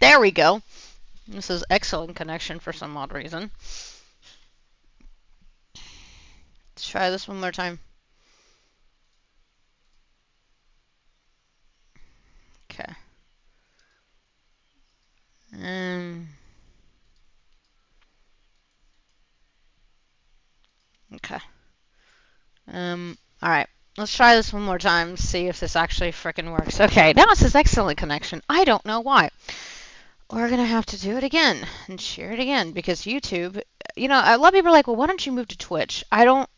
There we go. This is excellent connection for some odd reason. Let's try this one more time. Okay. Okay. Alright. Let's try this one more time, see if this actually frickin' works. Okay, now it says excellent connection. I don't know why. We're gonna have to do it again and share it again because YouTube, a lot of people are like, well, why don't you move to Twitch? I don't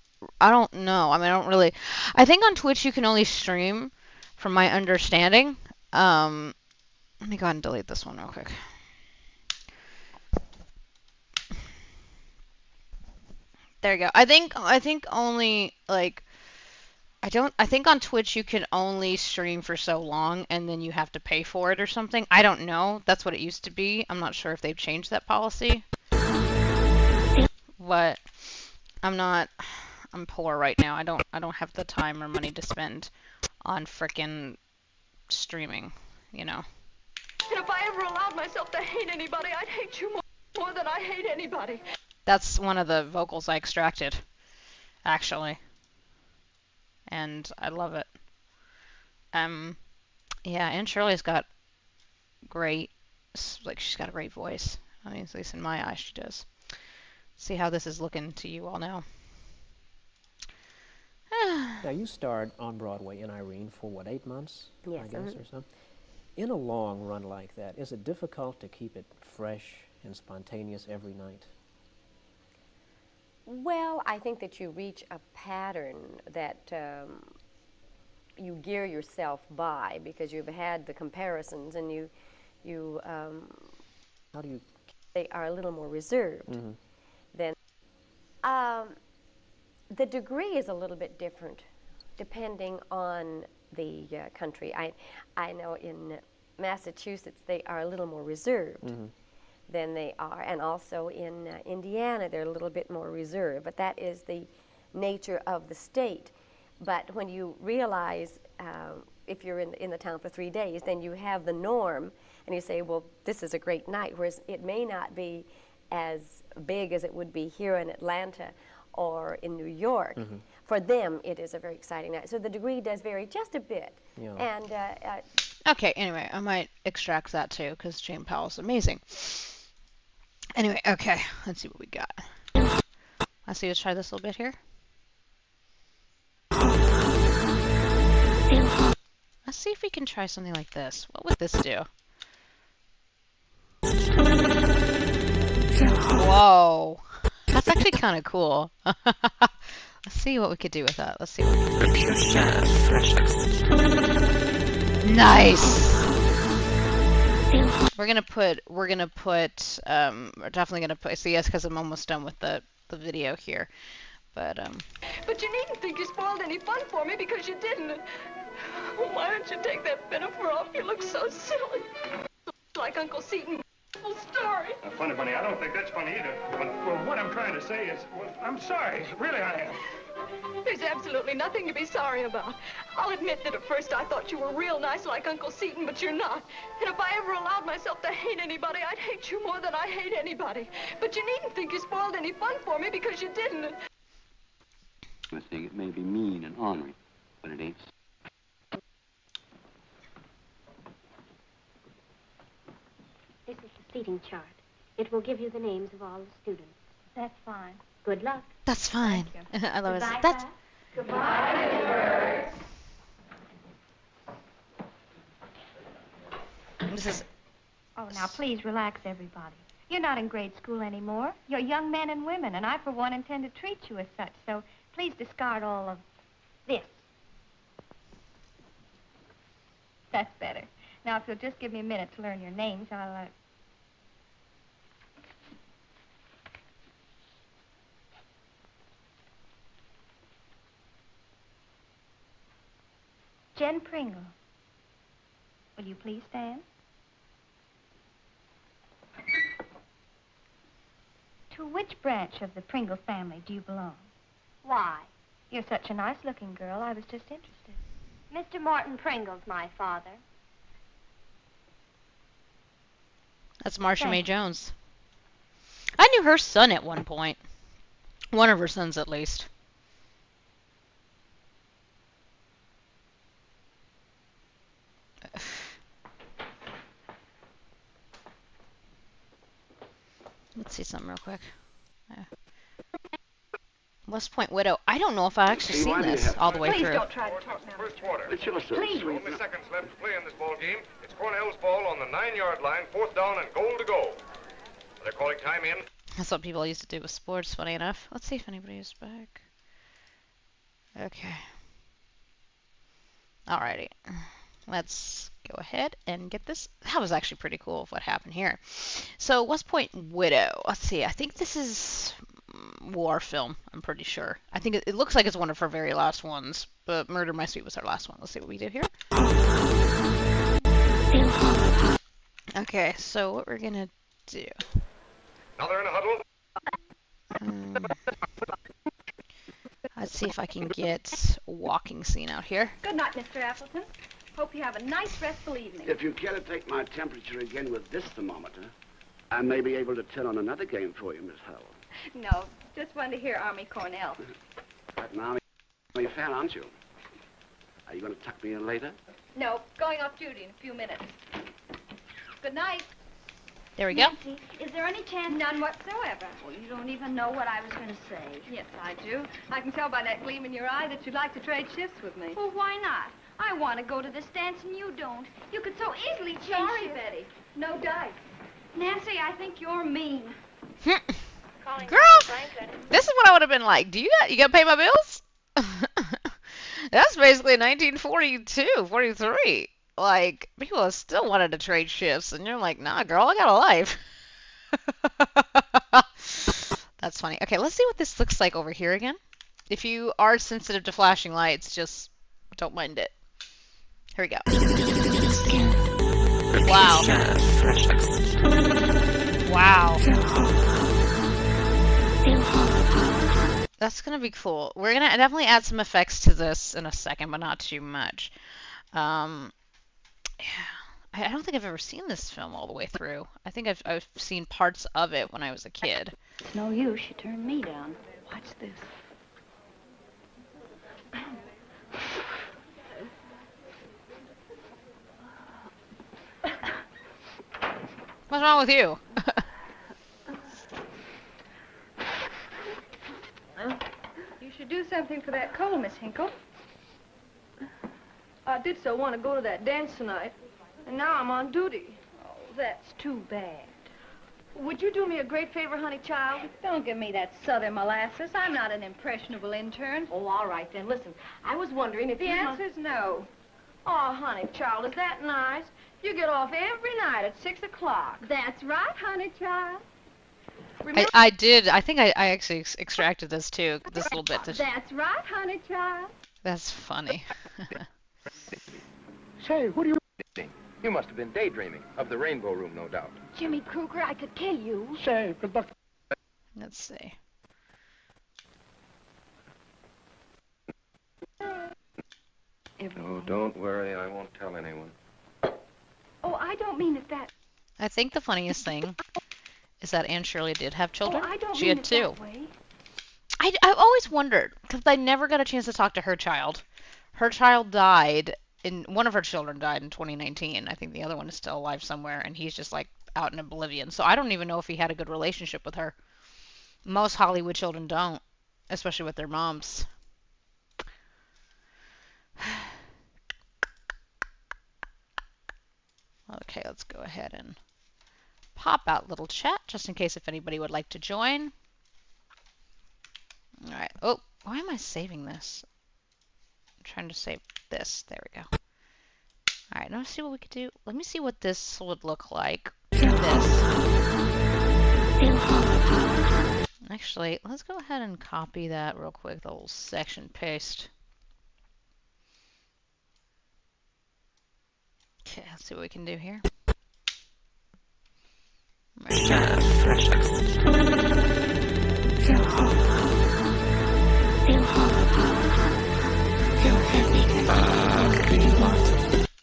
know. I mean, I don't really. I think on Twitch you can only stream, from my understanding. Let me go ahead and delete this one real quick. There you go. I think only like I think on Twitch you can only stream for so long and then you have to pay for it or something. I don't know. That's what it used to be. I'm not sure if they've changed that policy. But I'm poor right now. I don't have the time or money to spend on frickin' streaming, And if I ever allowed myself to hate anybody, I'd hate you more than I hate anybody. That's one of the vocals I extracted, actually. And I love it. Yeah, Aunt Shirley's got she's got a great voice. I mean, at least in my eyes she does. See how this is looking to you all now. Now, you starred on Broadway in Irene for, 8 months? Yes. I guess, or so. In a long run like that, is it difficult to keep it fresh and spontaneous every night? Well, I think that you reach a pattern that you gear yourself by because you've had the comparisons and How do you... they are a little more reserved. Mm-hmm. Then the degree is a little bit different depending on the country. I know in Massachusetts they are a little more reserved. Mm-hmm. Than they are, and also in Indiana they're a little bit more reserved, but that is the nature of the state. But when you realize if you're in the town for 3 days, then you have the norm and you say, well, this is a great night, whereas it may not be as big as it would be here in Atlanta or in New York. Mm-hmm. For them it is a very exciting night, so the degree does vary just a bit. Yeah. And okay, anyway, I might extract that too because Jane Powell's amazing. Anyway, okay, let's see what we got. Let's try this a little bit here. Let's see if we can try something like this. What would this do? Whoa. That's actually kind of cool. Let's see what we could do with that. Let's see. Nice! We're definitely gonna put, see, yes, because I'm almost done with the video here. But you needn't think you spoiled any fun for me because you didn't. Why don't you take that pinafore off? You look so silly. Like Uncle Seton. Story. Funny, Bunny, I don't think that's funny either. But what I'm trying to say is, I'm sorry. Really, I am. There's absolutely nothing to be sorry about. I'll admit that at first I thought you were real nice like Uncle Seton, but you're not. And if I ever allowed myself to hate anybody, I'd hate you more than I hate anybody. But you needn't think you spoiled any fun for me because you didn't. I think it may be mean and ornery, but it ain't. This is the seating chart. It will give you the names of all the students. That's fine. Good luck. that's fine. I love it. Goodbye, That's class. Goodbye, this is Oh, now please relax, everybody. You're not in grade school anymore. You're young men and women, and I, for one, intend to treat you as such. So please discard all of this. That's better. Now, if you'll just give me a minute to learn your names, I'll, Jen Pringle. Will you please stand? To which branch of the Pringle family do you belong? Why? You're such a nice-looking girl, I was just interested. Mr. Morton Pringle's my father. That's Marsha May Thank Jones. I knew her son at one point. One of her sons, at least. Let's see something real quick. West Point Widow. I don't know if I've actually seen this all the way Please through. don't try to talk now. First quarter. It's your son. Only seconds left to play in this ball game. It's Cornell's ball on the 9-yard line, 4th down and goal to go. They're calling time in. That's what people used to do with sports, funny enough. Let's see if anybody is back. Okay. Alrighty. Let's go ahead and get this. That was actually pretty cool what happened here. So, West Point Widow. Let's see. I think this is war film. I'm pretty sure. I think it looks like it's one of her very last ones, but Murder My Sweet was her last one. Let's see what we do here. Okay, so what we're gonna do. Now they're in a huddle. Let's see if I can get a walking scene out here. Good night, Mr. Appleton. Hope you have a nice, restful evening. If you care to take my temperature again with this thermometer, I may be able to turn on another game for you, Miss Howell. No, just wanted to hear Army Cornell. Right now, you're fan, aren't you? Are you going to tuck me in later? No, going off duty in a few minutes. Good night. There we go. Nancy, is there any chance? None whatsoever. Well, you don't even know what I was going to say. Yes, I do. I can tell by that gleam in your eye that you'd like to trade shifts with me. Well, why not? I want to go to this dance and you don't. You could so easily change. Sorry, Betty. No dice. Nancy, I think you're mean. Girl, this is what I would have been like. You got to pay my bills? That's basically 1942, 43. Like, people still wanted to trade shifts, and you're like, nah, girl, I got a life. That's funny. Okay, let's see what this looks like over here again. If you are sensitive to flashing lights, just don't mind it. Here we go. Wow. Wow. That's going to be cool. We're going to definitely add some effects to this in a second, but not too much. Yeah, I don't think I've ever seen this film all the way through. I think I've seen parts of it when I was a kid. It's no use. She turned me down. Watch this. What's wrong with you? You should do something for that cold, Miss Hinkle. I did so want to go to that dance tonight, and now I'm on duty. Oh, that's too bad. Would you do me a great favor, honey child? Don't give me that southern molasses. I'm not an impressionable intern. Oh, all right then. Listen, I was wondering if the answer's no. Oh, honey child, is that nice? You get off every night at 6 o'clock. That's right, honey child. I did. I think I actually extracted this too, this little bit. That's right, honey child. That's funny. Say, what are you reading? You must have been daydreaming. Of the Rainbow Room, no doubt. Jimmy Kruger, I could kill you. Say, good luck. Let's see. Oh, don't worry. I won't tell anyone. Oh, I don't mean it that... I think the funniest thing is that Anne Shirley did have children. Oh, I don't she mean had it two. that way. I've always wondered, because I never got a chance to talk to her child. Her child died, one of her children died in 2019. I think the other one is still alive somewhere, and he's just like out in oblivion. So I don't even know if he had a good relationship with her. Most Hollywood children don't, especially with their moms. Okay, let's go ahead and pop out little chat, just in case if anybody would like to join. Alright. Oh, why am I saving this? I'm trying to save this. There we go. Alright, now let's see what we could do. Let me see what this would look like. This. Actually, let's go ahead and copy that real quick, the whole section, paste. Okay, let's see what we can do here.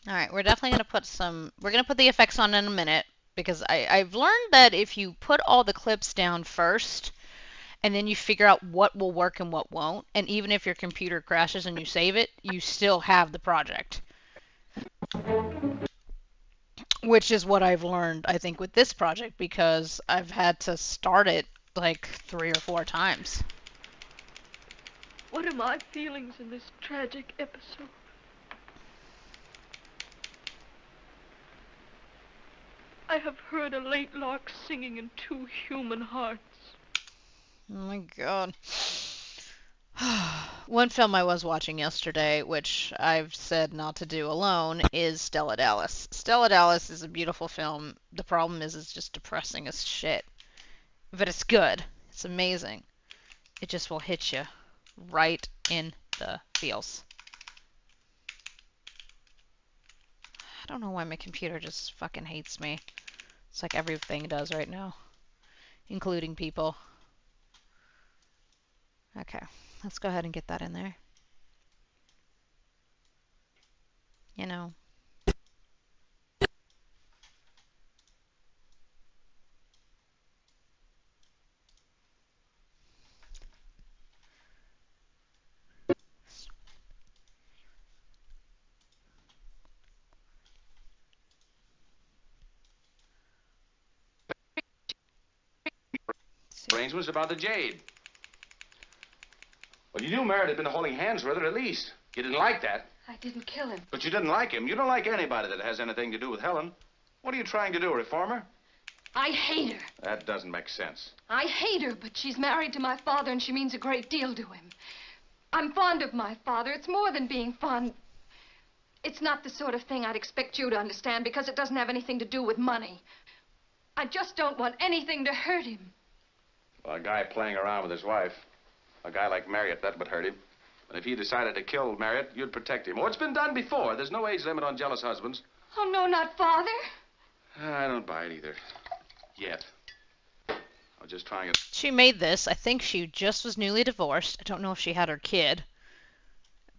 Alright, we're definitely going to put we're going to put the effects on in a minute. Because I've learned that if you put all the clips down first, and then you figure out what will work and what won't, and even if your computer crashes and you save it, you still have the project. Which is what I've learned, I think, with this project, because I've had to start it like 3 or 4 times. What are my feelings in this tragic episode? I have heard a late lark singing in 2 human hearts. Oh my god. One film I was watching yesterday, which I've said not to do alone, is Stella Dallas. Stella Dallas is a beautiful film. The problem is it's just depressing as shit. But it's good. It's amazing. It just will hit you right in the feels. I don't know why my computer just fucking hates me. It's like everything does right now, including people. Okay, let's go ahead and get that in there. You know. Arrangements about the jade. Well, you knew Merritt had been holding hands with her at least. You didn't like that. I didn't kill him. But you didn't like him. You don't like anybody that has anything to do with Helen. What are you trying to do, reform her? I hate her. That doesn't make sense. I hate her, but she's married to my father, and she means a great deal to him. I'm fond of my father. It's more than being fond. It's not the sort of thing I'd expect you to understand, because it doesn't have anything to do with money. I just don't want anything to hurt him. Well, a guy playing around with his wife, a guy like Marriott, that would hurt him. And if he decided to kill Marriott, you'd protect him. Oh, it's been done before. There's no age limit on jealous husbands. Oh, no, not father. I don't buy it either. Yet. I was just trying to... She made this. I think she just was newly divorced. I don't know if she had her kid.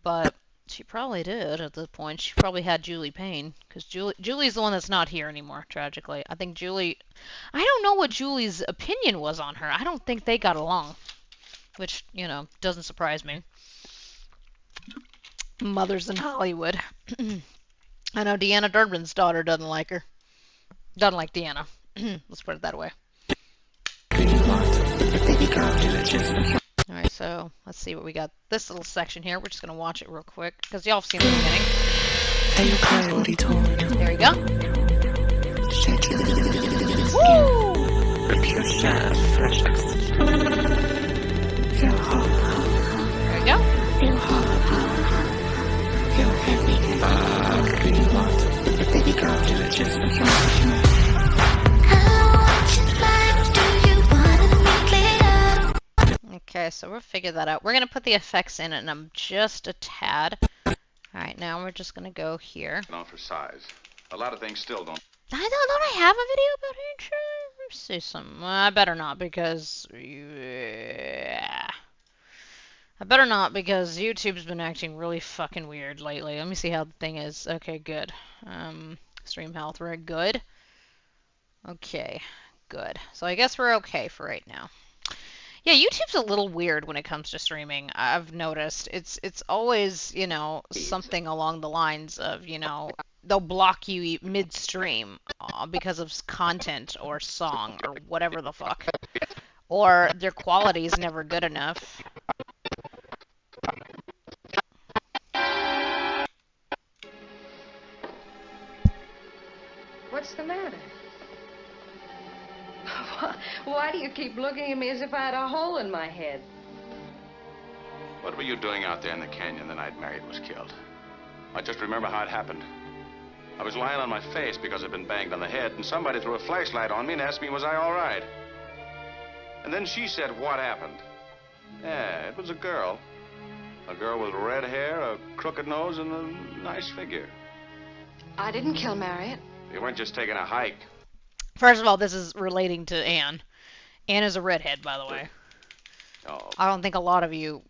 But she probably did at this point. She probably had Julie Payne. Because Julie's the one that's not here anymore, tragically. I think Julie... I don't know what Julie's opinion was on her. I don't think they got along. Which, you know, doesn't surprise me. Mothers in Hollywood. I know Deanna Durbin's daughter doesn't like her. Doesn't like Deanna. Let's put it that way. Alright, so let's see what we got. This little section here. We're just going to watch it real quick, because y'all have seen the beginning. There we go. Woo! There we go. Okay, so we'll figure that out. We're going to put the effects in it, and I'm just a tad. Alright, now we're just going to go here. Not for size. A lot of things still don't... Don't I have a video about Hank? Let's see some. I better not, because... Yeah. I better not, because YouTube's been acting really fucking weird lately. Let me see how the thing is. Okay, good. Stream health, we're good. Okay, good. So I guess we're okay for right now. Yeah, YouTube's a little weird when it comes to streaming. I've noticed. It's always, you know, something along the lines of, you know, they'll block you midstream because of content or song or whatever the fuck. Or their quality is never good enough. What's the matter? Why do you keep looking at me as if I had a hole in my head? What were you doing out there in the canyon the night Marriott was killed? I just remember how it happened. I was lying on my face because I'd been banged on the head, and somebody threw a flashlight on me and asked me, was I all right? And then she said, what happened? Yeah, it was a girl. A girl with red hair, a crooked nose, and a nice figure. I didn't kill Marriott. You weren't just taking a hike. First of all, this is relating to Anne. Anne is a redhead, by the way. Oh. I don't think a lot of you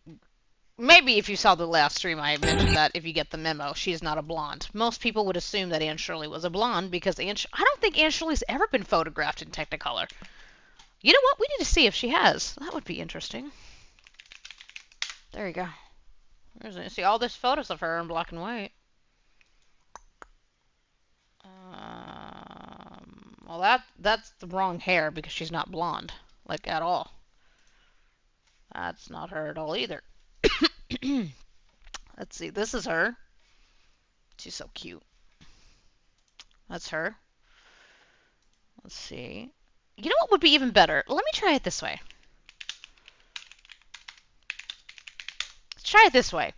maybe if you saw the last stream, I mentioned that if you get the memo, she's not a blonde. Most people would assume that Anne Shirley was a blonde because I don't think Anne Shirley's ever been photographed in Technicolor. You know what? We need to see if she has. That would be interesting. There you go. See all these photos of her in black and white. Well, that's the wrong hair because she's not blonde, like at all. That's not her at all either. Let's see. This is her. She's so cute. That's her. Let's see. You know what would be even better? Let me try it this way. Let's try it this way.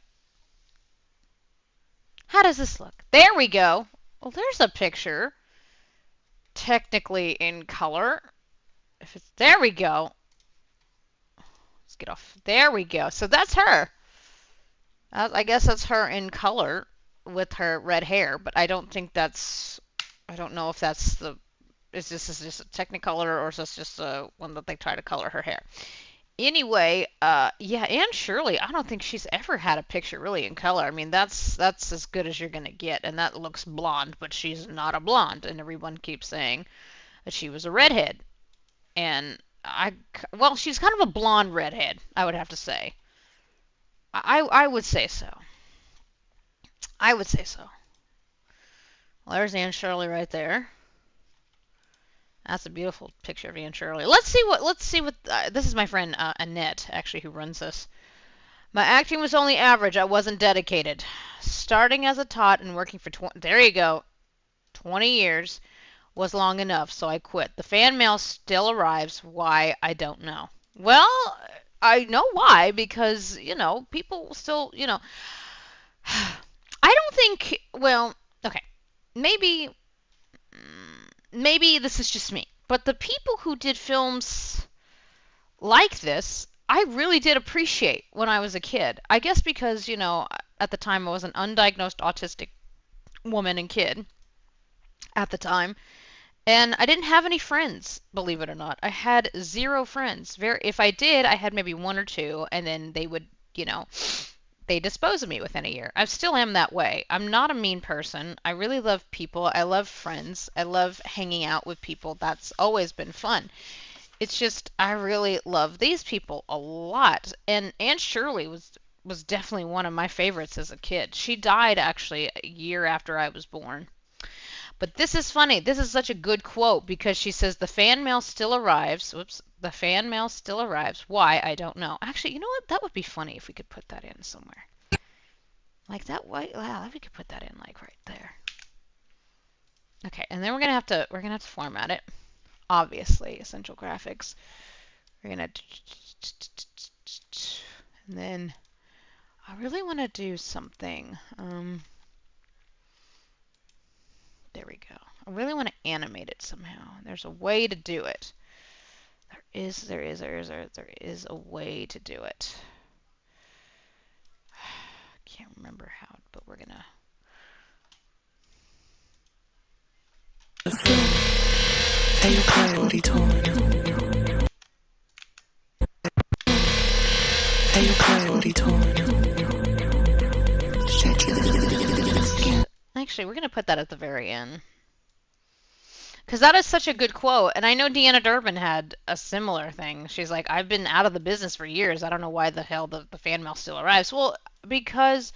How does this look? There we go. Well, there's a picture. Technically in color. If it's there we go. Let's get off. There we go. So that's her. I guess that's her in color with her red hair, but I don't think that's. I don't know if that's the. Is this just a Technicolor or is this just one that they try to color her hair? Anyway, yeah, Anne Shirley, I don't think she's ever had a picture really in color. I mean, that's as good as you're gonna get, and that looks blonde, but she's not a blonde, and everyone keeps saying that she was a redhead. And well, she's kind of a blonde redhead, I would have to say. I would say so. I would say so. Well, there's Anne Shirley right there. That's a beautiful picture of Anne Shirley. Let's see what. This is my friend Annette, actually, who runs this. My acting was only average. I wasn't dedicated. Starting as a tot and working for 20. There you go. 20 years was long enough, so I quit. The fan mail still arrives. Why, I don't know. Well, I know why, because, people still, I don't think, well, okay, maybe this is just me, but the people who did films like this, I really did appreciate when I was a kid. I guess because, at the time I was an undiagnosed autistic woman and kid at the time. And I didn't have any friends, believe it or not. I had 0 friends. If I did, I had maybe 1 or 2, and then they would, they dispose of me within a year. I still am that way. I'm not a mean person. I really love people. I love friends. I love hanging out with people. That's always been fun. It's just I really love these people a lot. And Anne Shirley was definitely one of my favorites as a kid. She died actually a year after I was born. But this is funny. This is such a good quote because she says the fan mail still arrives. Whoops. The fan mail still arrives. Why? I don't know. Actually, you know what? That would be funny if we could put that in somewhere. Like that. Wow, we could put that in like right there. Okay, and then we're gonna have to format it. Obviously, Essential Graphics. We're gonna. And then I really want to do something. There we go. I really want to animate it somehow. There's a way to do it. There is a way to do it. I can't remember how, but we're gonna. Actually, we're gonna put that at the very end. Because that is such a good quote. And I know Deanna Durbin had a similar thing. She's like, I've been out of the business for years. I don't know why the hell the fan mail still arrives. Well, because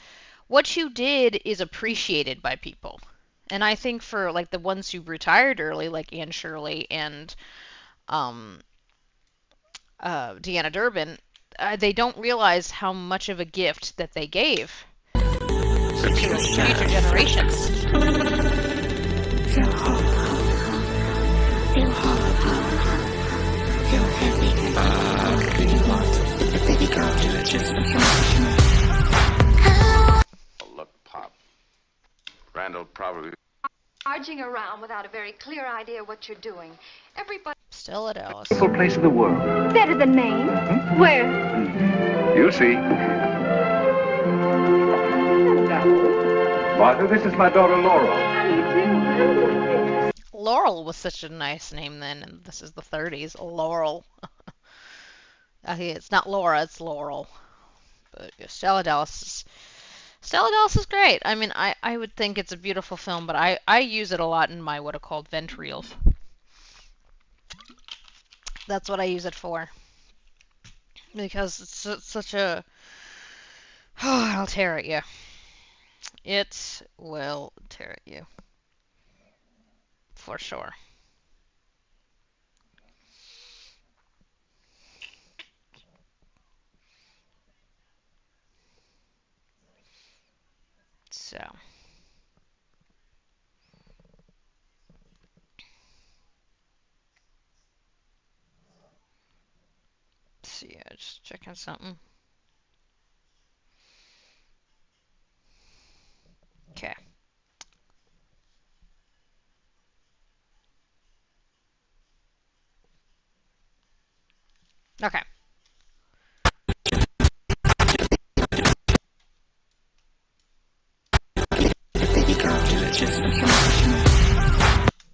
what you did is appreciated by people. And I think for like the ones who retired early, like Anne Shirley and Deanna Durbin, they don't realize how much of a gift that they gave to future generations. Look, Pop. Randall probably... Charging around without a very clear idea what you're doing. Everybody... Still at Alice. Beautiful place in the world. Better than Maine. Where? You'll see. Martha, this is my daughter Laurel. Laurel was such a nice name then, and this is the 30s. Laurel. It's not Laura, it's Laurel. good. Yeah, Stella Dallas is great. I mean, I would think it's a beautiful film, but I use it a lot in my what are called vent reels. That's what I use it for. Because it's such a... Oh, it'll tear at you. It will tear at you. For sure. So... Let's see, just checking something. Okay. Okay.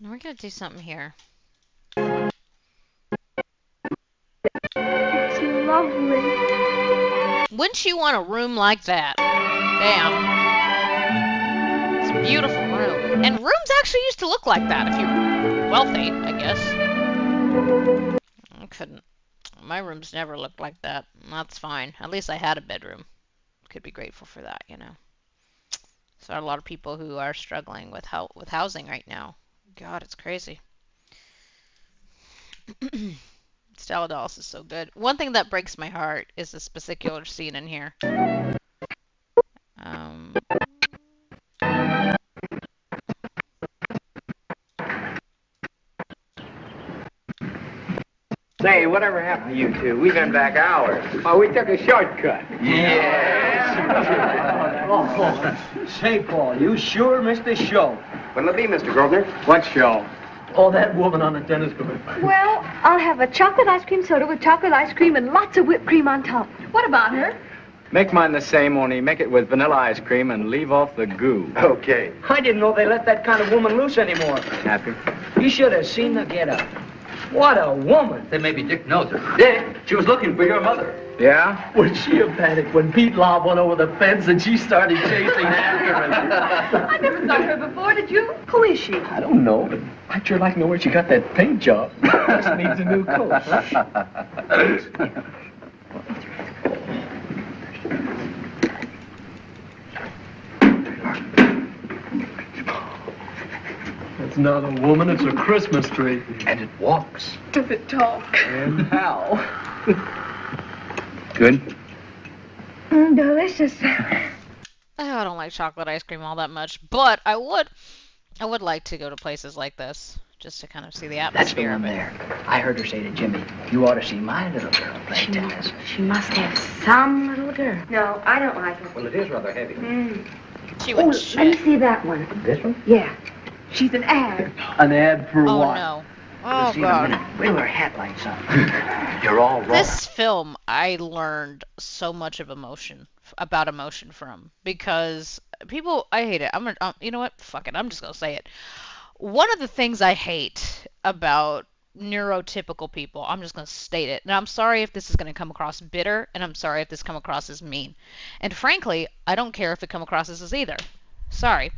We're gonna do something here. It's lovely. Wouldn't you want a room like that? Damn. It's a beautiful room. And rooms actually used to look like that if you were wealthy, I guess. I couldn't. My rooms never looked like that. That's fine. At least I had a bedroom. Could be grateful for that, you know. So there are a lot of people who are struggling with housing right now. God, it's crazy. Stella Dallas is so good. One thing that breaks my heart is this particular scene in here. Say, whatever happened to you two? We've been back hours. Oh, we took a shortcut. Yeah. Oh, say, Paul, you sure missed the show. What'll it be, Mr. Grosvenor? What show? Oh, that woman on the tennis court. Well, I'll have a chocolate ice cream soda with chocolate ice cream and lots of whipped cream on top. What about her? Make mine the same, only make it with vanilla ice cream and leave off the goo. Okay. I didn't know they let that kind of woman loose anymore. Happy? You should have seen the get-up. What a woman. Then maybe Dick knows her. Dick, she was looking for your mother. Yeah? Was she a panic when Pete Lobb went over the fence and she started chasing after him? I never saw her before, did you? Who is she? I don't know, but I'd sure like to know where she got that paint job. Just needs a new coat. It's not a woman, it's a Christmas tree. And it walks. Does it talk? And how? Good? Delicious. I don't like chocolate ice cream all that much, but I would like to go to places like this just to kind of see the That's the atmosphere one of it. there. I heard her say to Jimmy, you ought to see my little girl play tennis. She must have some little girl. No, I don't like it. Well, it is rather heavy. She Oh, would let me see that one. This one? Yeah. She's an ad. An ad for Oh what? no. We'll Oh see in a minute. god. Wait till her hat lights up. You're all wrong. This film, I learned so much of about emotion from, because people, I hate it. You know what? Fuck it. I'm just gonna say it. One of the things I hate about neurotypical people, I'm just gonna state it. And I'm sorry if this is gonna come across bitter, and I'm sorry if this come across as mean. And frankly, I don't care if it come across as either. Sorry.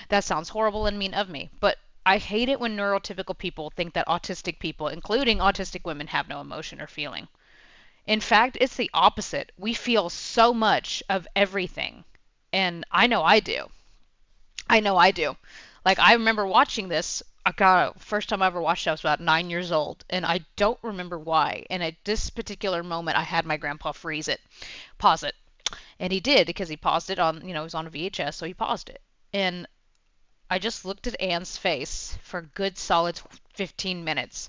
That sounds horrible and mean of me, but I hate it when neurotypical people think that autistic people, including autistic women, have no emotion or feeling. In fact, it's the opposite. We feel so much of everything. And I know I do. Like, I remember watching this. First time I ever watched it, I was about 9 years old. And I don't remember why. And at this particular moment, I had my grandpa pause it. And he did, because he paused it on, it was on a VHS, so he paused it. And I just looked at Anne's face for a good solid 15 minutes.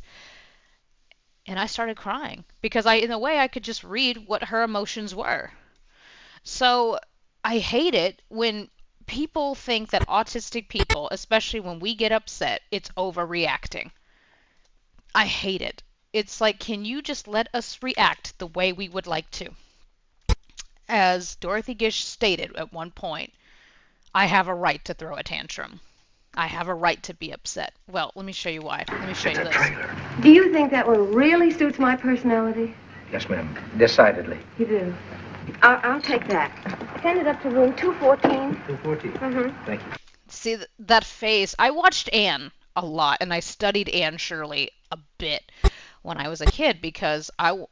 And I started crying because in a way, I could just read what her emotions were. So I hate it when people think that autistic people, especially when we get upset, it's overreacting. I hate it. It's like, can you just let us react the way we would like to? As Dorothy Gish stated at one point, I have a right to throw a tantrum. I have a right to be upset. Well, let me show you why. Let me show you this. Trailer. Do you think that one really suits my personality? Yes, ma'am. Decidedly. You do? I'll take that. Send it up to room 214. 214. Mm-hmm. Thank you. See that face? I watched Anne a lot, and I studied Anne Shirley a bit when I was a kid because I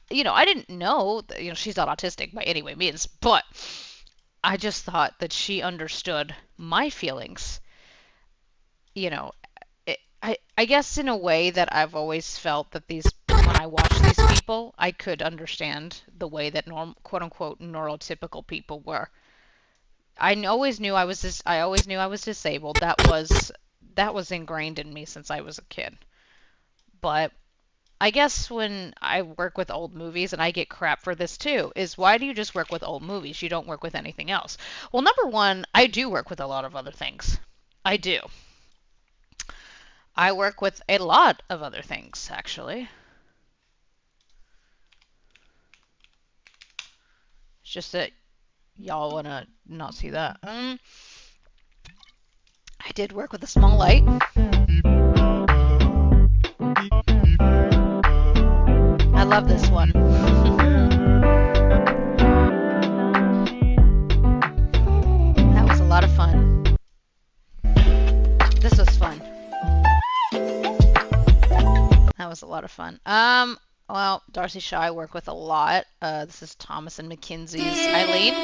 didn't know that, she's not autistic by any way means, but I just thought that she understood my feelings. You know, I guess in a way that I've always felt that when I watch these people, I could understand the way that quote unquote neurotypical people were. I always knew I was disabled. That was ingrained in me since I was a kid. But I guess when I work with old movies, and I get crap for this too, is why do you just work with old movies? You don't work with anything else. Well, number one, I do work with a lot of other things. I do. I work with a lot of other things, actually. It's just that y'all want to not see that. I did work with a small light. I love this one. That was a lot of fun. This was fun. That was a lot of fun. Well, Darcy Shaw I work with a lot. This is Thomas and McKenzie's Eileen.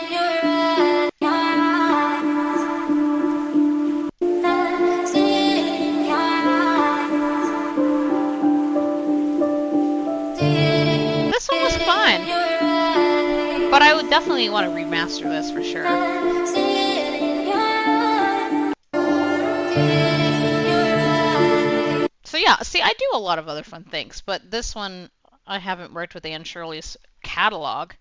This one was fun. But I would definitely want to remaster this for sure. So yeah, see, I do a lot of other fun things, but this one, I haven't worked with Anne Shirley's catalog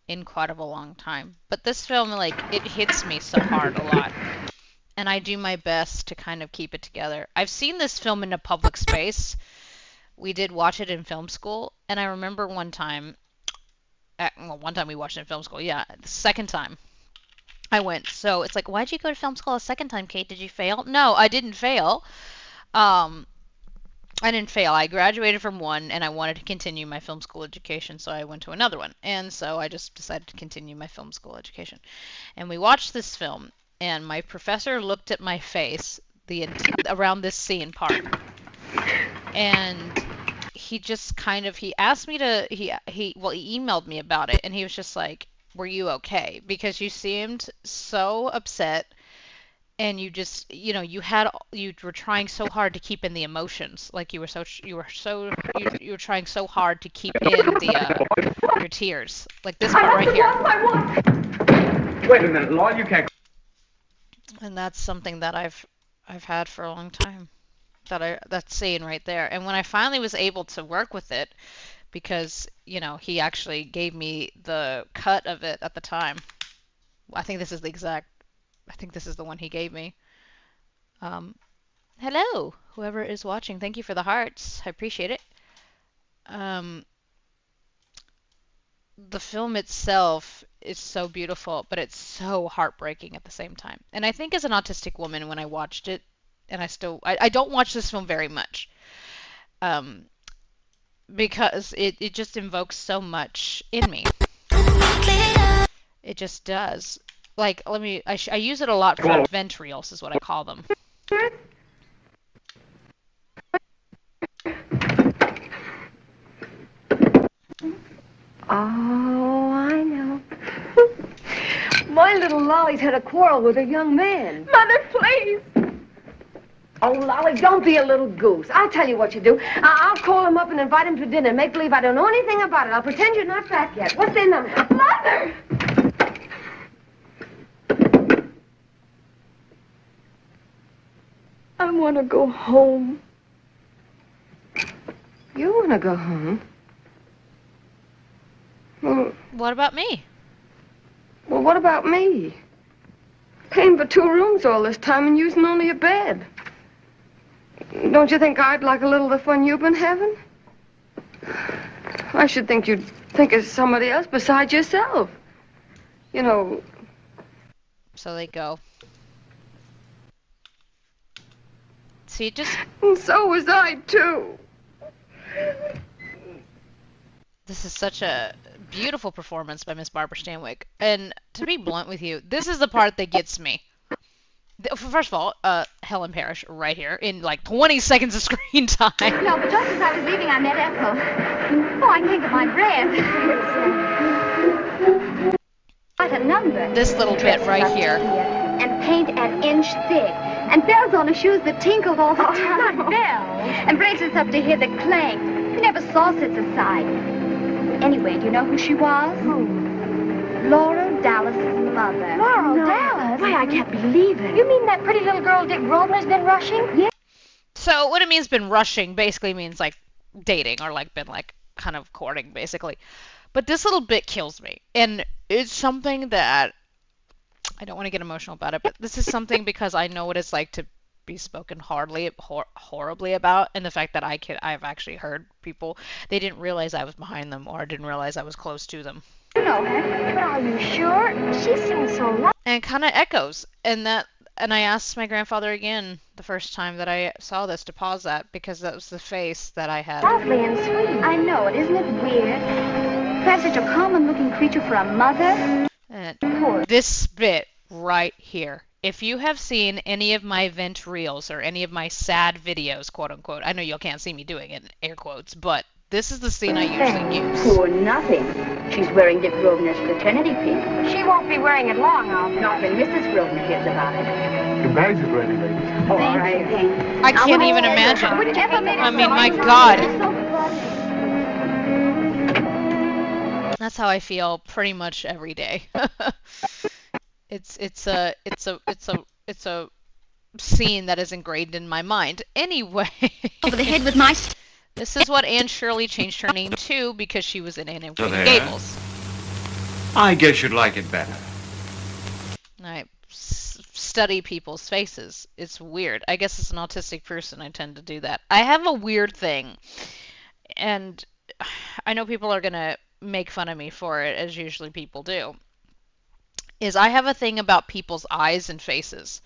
in quite a long time. But this film, like, it hits me so hard a lot. And I do my best to kind of keep it together. I've seen this film in a public space. We did watch it in film school, and I remember one time we watched it in film school, yeah. The second time I went. So it's like, why'd you go to film school a second time, Kate? Did you fail? No, I didn't fail. I didn't fail. I graduated from one, and I wanted to continue my film school education, so I went to another one. And so I just decided to continue my film school education. And we watched this film, and my professor looked at my face around this scene part. And he just kind of, he asked me to, he emailed me about it, and he was just like, were you okay? Because you seemed so upset, and you just, you were trying so hard to keep in the emotions. Like you were trying so hard to keep in your tears. Like this part right here. Wait a minute, Law, you can't. And that's something that I've had for a long time. That scene right there. And when I finally was able to work with it, because, he actually gave me the cut of it at the time. I think this is the one he gave me. Hello, whoever is watching. Thank you for the hearts. I appreciate it. The film itself is so beautiful, but it's so heartbreaking at the same time. And I think as an autistic woman, when I watched it, and I don't watch this film very much, because it just invokes so much in me. It just does. Like, I use it a lot for ventrioles, is what I call them. Oh, I know. My little Lolly's had a quarrel with a young man. Mother, please. Oh, Lolly, don't be a little goose. I'll tell you what you do. I'll call him up and invite him to dinner. Make believe I don't know anything about it. I'll pretend you're not back yet. What's their number? Mother! I want to go home. You want to go home? Well, what about me? Well, what about me? Paying for 2 rooms all this time and using only a bed. Don't you think I'd like a little of the fun you've been having? I should think you'd think of somebody else besides yourself. So they go. See, just... And so was I, too. This is such a beautiful performance by Miss Barbara Stanwyck. And to be blunt with you, this is the part that gets me. First of all, Helen Parrish right here in like 20 seconds of screen time. No, but just as I was leaving, I met Ethel. Oh, I can't get my breath. Quite a number. This little bit right here. And paint an inch thick. And bells on her shoes that tinkled all the time. Not bells. And bracelets up to hear the clank. You never saw such a sight. Anyway, do you know who she was? Who? Laura Dallas's mother. Laura Dallas? Why, I can't believe it. You mean that pretty little girl Dick Grosvenor's been rushing? Yeah. So what it means been rushing basically means like dating or like been like kind of courting basically. But this little bit kills me. And it's something that I don't want to get emotional about it, but this is something because I know what it's like to be spoken horribly about, and the fact that I've actually heard people, they didn't realize I was behind them or didn't realize I was close to them. You know her. But are you sure? She seems so lovely. And it kind of echoes, and I asked my grandfather again the first time that I saw this to pause that, because that was the face that I had. Lovely and sweet. I know it. Isn't it weird? Perhaps such a common-looking creature for a mother. And this bit right here. If you have seen any of my vent reels or any of my sad videos, quote unquote, I know you can't see me doing it in air quotes, but this is the scene I usually use. Poor nothing. She's wearing Dick Grosvenor's fraternity pin. She won't be wearing it long, I'll bet. Not when Mrs. Grosvenor hears about it. The bags is ready, ladies. All right. I can't even imagine. I mean, my God. That's how I feel pretty much every day. It's a scene that is engraved in my mind. Anyway, Over the head with my... This is what Anne Shirley changed her name to because she was in Anne and Green Gables. I guess you'd like it better. I study people's faces. It's weird. I guess as an autistic person, I tend to do that. I have a weird thing, and I know people are gonna make fun of me for it, as usually people do. Is I have a thing about people's eyes and faces.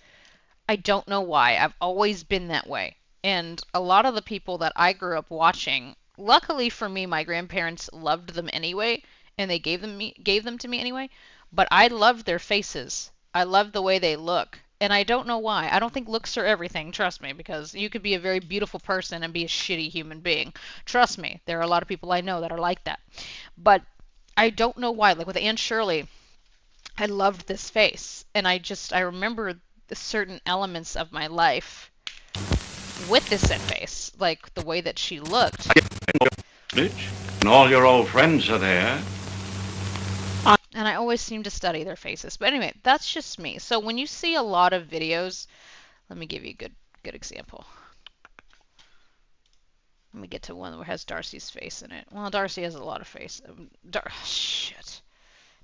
I don't know why. I've always been that way. And a lot of the people that I grew up watching, luckily for me, my grandparents loved them anyway, and they gave them to me anyway. But I loved their faces. I loved the way they look. And I don't know why. I don't think looks are everything, trust me, because you could be a very beautiful person and be a shitty human being. Trust me, there are a lot of people I know that are like that. But I don't know why. Like with Anne Shirley, I loved this face, and I remember the certain elements of my life with this face, like the way that she looked. And all your old friends are there. And I always seem to study their faces. But anyway, that's just me. So when you see a lot of videos, let me give you a good example. Let me get to one that has Darcy's face in it. Well, Darcy has a lot of face.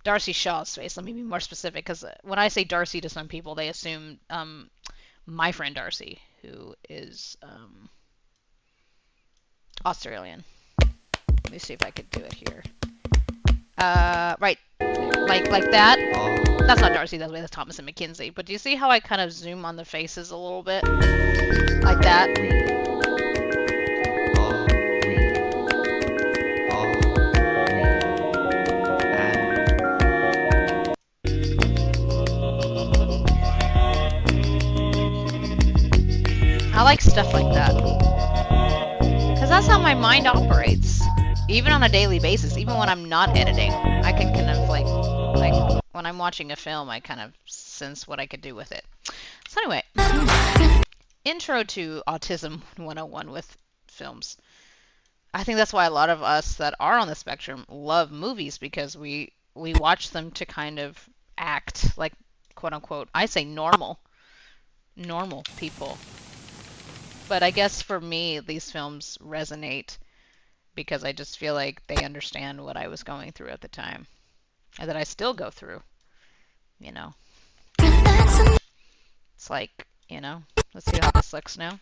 Darcy Shaw's face. Let me be more specific, because when I say Darcy to some people, they assume my friend Darcy, who is Australian. Let me see if I could do it here. Right, like that. That's not Darcy. That's Thomas and Mackenzie. But do you see how I kind of zoom on the faces a little bit, like that? I like stuff like that. Because that's how my mind operates. Even on a daily basis, even when I'm not editing, I can kind of like when I'm watching a film, I kind of sense what I could do with it. So anyway, intro to Autism 101 with films. I think that's why a lot of us that are on the spectrum love movies, because we watch them to kind of act like, quote unquote, I say normal people. But I guess for me, these films resonate because I just feel like they understand what I was going through at the time, and that I still go through, you know. It's like, you know, let's see how this looks now.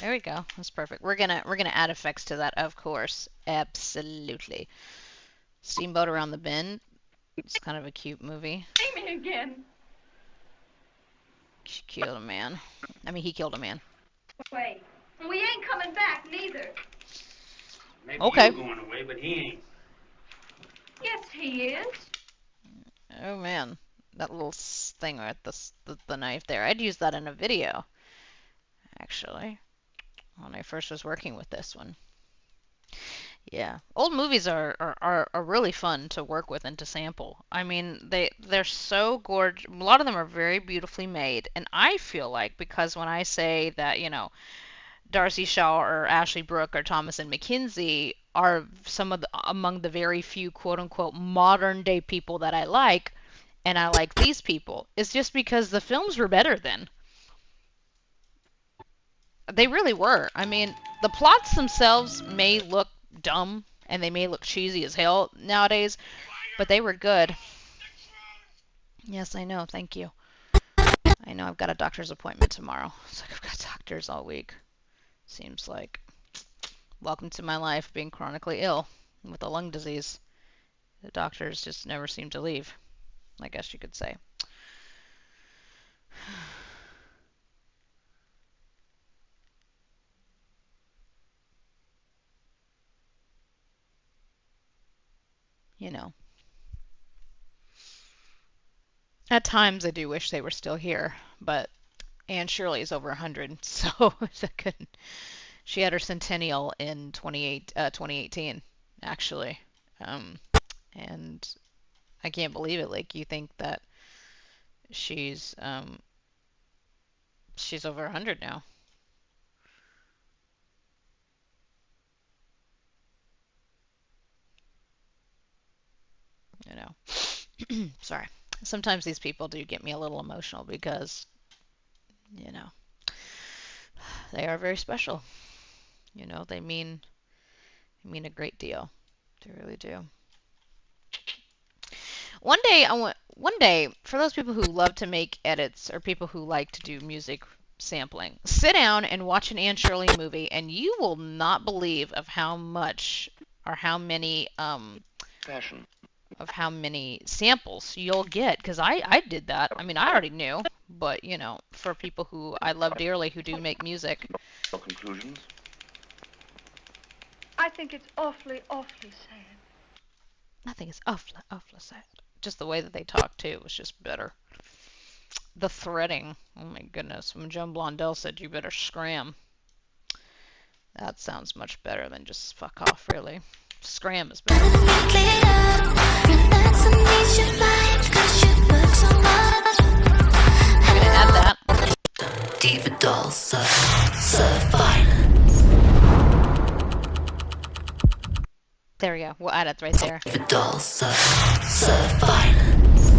There we go. That's perfect. We're gonna add effects to that, of course. Absolutely. Steamboat Around the Bend. It's kind of a cute movie. Amy again. She killed a man. I mean, he killed a man. Wait. We ain't coming back, neither. Maybe Okay. you're going away, but he ain't. Yes, he is. Oh man, that little thing with the knife there. I'd use that in a video, actually, when I first was working with this one. Yeah, old movies are really fun to work with and to sample. I mean, they're so gorgeous. A lot of them are very beautifully made, and I feel like because when I say that, Darcy Shaw or Ashley Brooke or Thomasin McKenzie are some of among the very few quote unquote modern day people that I like, and I like these people, it's just because the films were better then. They really were. I mean, the plots themselves may look dumb and they may look cheesy as hell nowadays, but they were good. Yes, I know. Thank you. I know I've got a doctor's appointment tomorrow. It's like I've got doctors all week. Seems like. Welcome to my life, being chronically ill with a lung disease. The doctors just never seem to leave, I guess you could say. You know. At times I do wish they were still here, but Anne Shirley is over 100, so I couldn't. She had her centennial in 2018, actually. And I can't believe it. Like, you think that she's over 100 now. You know. Sorry. Sometimes these people do get me a little emotional because, they are very special. They mean a great deal. They really do. One day, for those people who love to make edits or people who like to do music sampling, sit down and watch an Anne Shirley movie, and you will not believe of how much or how many Fashion. of how many samples you'll get. Because I did that. I mean, I already knew, but for people who I love dearly who do make music. Conclusions? I think it's awfully, awfully sad. I think it's awfully, awfully sad. Just the way that they talk too was just better. The threading, oh my goodness. When Joan Blondell said, "You better scram," that sounds much better than just fuck off, really. Scram is better. I'm gonna add that. Diva dolls serve violence. There we go. We'll add it right there. Diva dolls serve violence.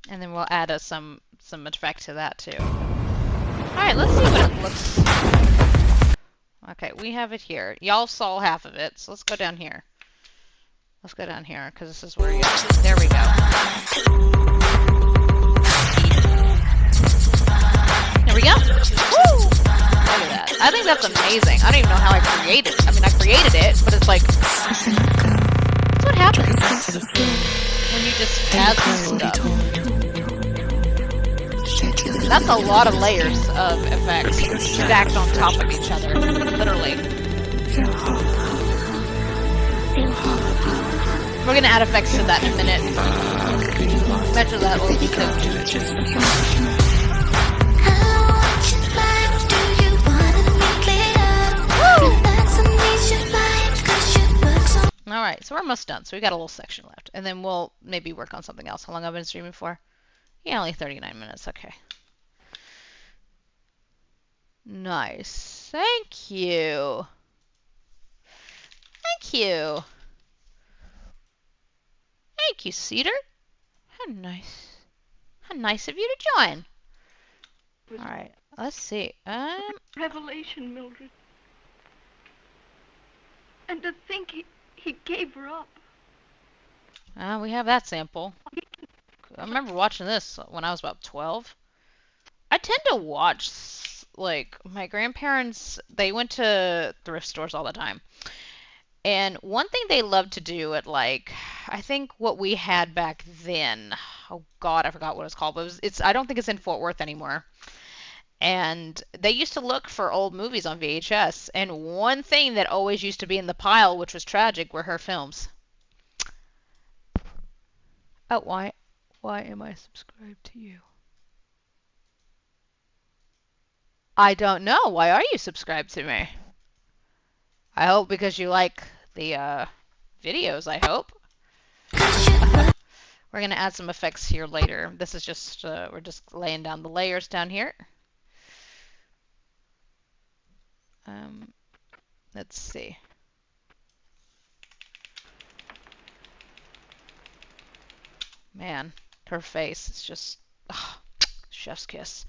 And then we'll add some effect to that too. Alright, let's see what it looks like. Okay, we have it here. Y'all saw half of it, so let's go down here. Let's go down here, because this is where you... There we go. There we go. Woo! Look at that. I think that's amazing. I don't even know how I created it. I mean, I created it, but it's like... That's what happens when you just add some stuff. That's a lot of layers of effects stacked on top of each other, literally. We're gonna add effects to that in a minute. Measure that a little bit. Alright, so we're almost done. So we got a little section left. And then we'll maybe work on something else. How long have I been streaming for? Yeah, only 39 minutes. Okay. Nice. Thank you. Thank you. Thank you, Cedar. How nice. How nice of you to join. Alright, let's see. Revelation, Mildred. And to think he gave her up. We have that sample. I remember watching this when I was about 12. I tend to watch, like, my grandparents, they went to thrift stores all the time. And one thing they loved to do at, like, I think what we had back then, oh God, I forgot what it's called, but I don't think it's in Fort Worth anymore. And they used to look for old movies on VHS, and one thing that always used to be in the pile, which was tragic, were her films. Oh, why am I subscribed to you? I don't know. Why are you subscribed to me? I hope because you like the videos, I hope. We're going to add some effects here later. This is just, we're just laying down the layers down here. Let's see. Man, her face is just, oh, chef's kiss.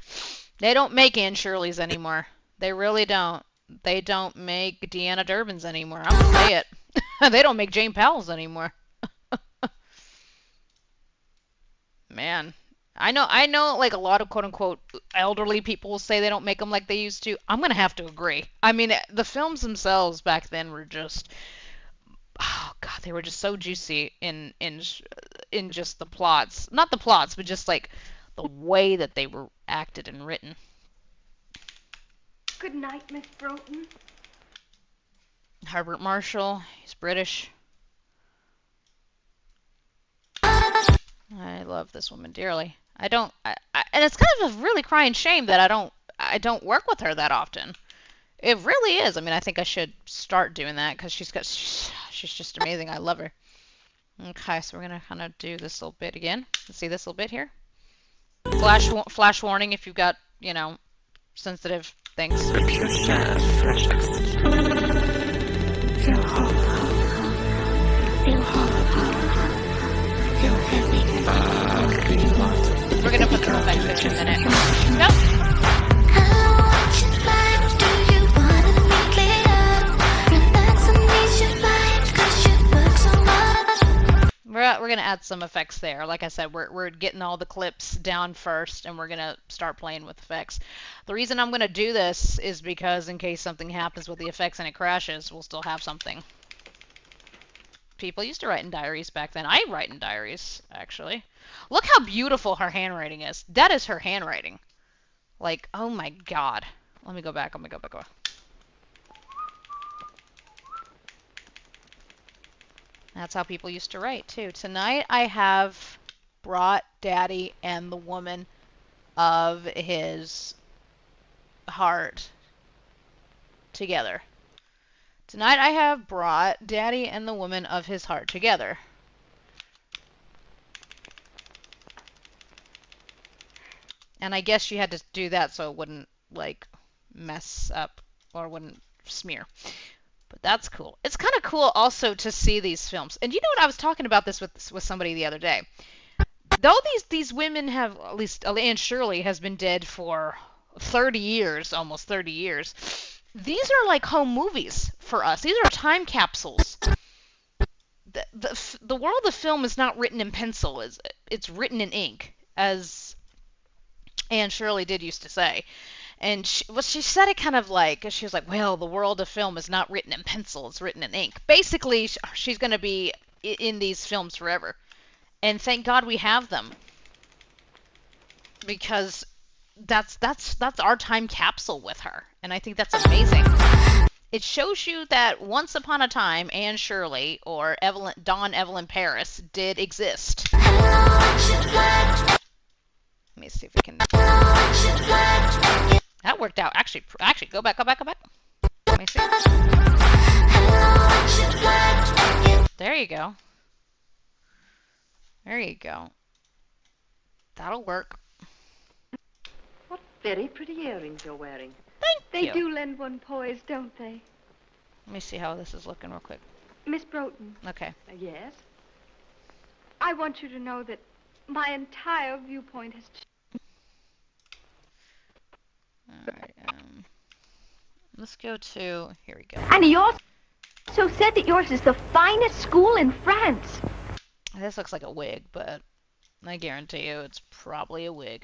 They don't make Anne Shirley's anymore. They really don't. They don't make Deanna Durbin's anymore. I'm gonna say it. They don't make Jane Powell's anymore. Man, I know, like a lot of quote unquote elderly people will say they don't make them like they used to. I'm gonna have to agree. I mean, the films themselves back then were just, oh god, they were just so juicy in just the plots. Not the plots, but just like the way that they were acted and written. Good night, Miss Broughton. Herbert Marshall, he's British. I love this woman dearly. And it's kind of a really crying shame that I don't work with her that often. It really is. I mean, I think I should start doing that because she's just amazing. I love her. Okay, so we're gonna kind of do this little bit again. See this little bit here. Flash warning if you've got, you know, sensitive things. We're gonna put some effects in a minute. Nope. We're gonna add some effects there. Like I said, we're getting all the clips down first, and we're gonna start playing with effects. The reason I'm gonna do this is because in case something happens with the effects and it crashes, we'll still have something. People used to write in diaries back then. I write in diaries, actually. Look how beautiful her handwriting is. That is her handwriting. Like, oh my god. Let me go back. That's how people used to write, too. Tonight I have brought Daddy and the woman of his heart together. Tonight I have brought Daddy and the woman of his heart together. And I guess you had to do that so it wouldn't, like, mess up or wouldn't smear. But that's cool. It's kind of cool also to see these films. And you know what? I was talking about this with somebody the other day. Though these women have, at least Anne Shirley has been dead for 30 years, almost 30 years. These are like home movies for us. These are time capsules. The world of film is not written in pencil. It's written in ink, as Anne Shirley did used to say. And she said it kind of like, she was like, well, the world of film is not written in pencil, it's written in ink. Basically, she's going to be in these films forever. And thank God we have them. Because that's our time capsule with her. And I think that's amazing. It shows you that once upon a time, Anne Shirley or Dawn Evelyn Paris did exist. Let me see if we can... That worked out. Actually, go back. Let me see. There you go. That'll work. What very pretty earrings you're wearing. Thank you. They do lend one poise, don't they? Let me see how this is looking real quick. Miss Broughton. Okay. Yes? I want you to know that my entire viewpoint has changed. Alright, let's go to, here we go. And he also said that yours is the finest school in France. This looks like a wig, but I guarantee you it's probably a wig.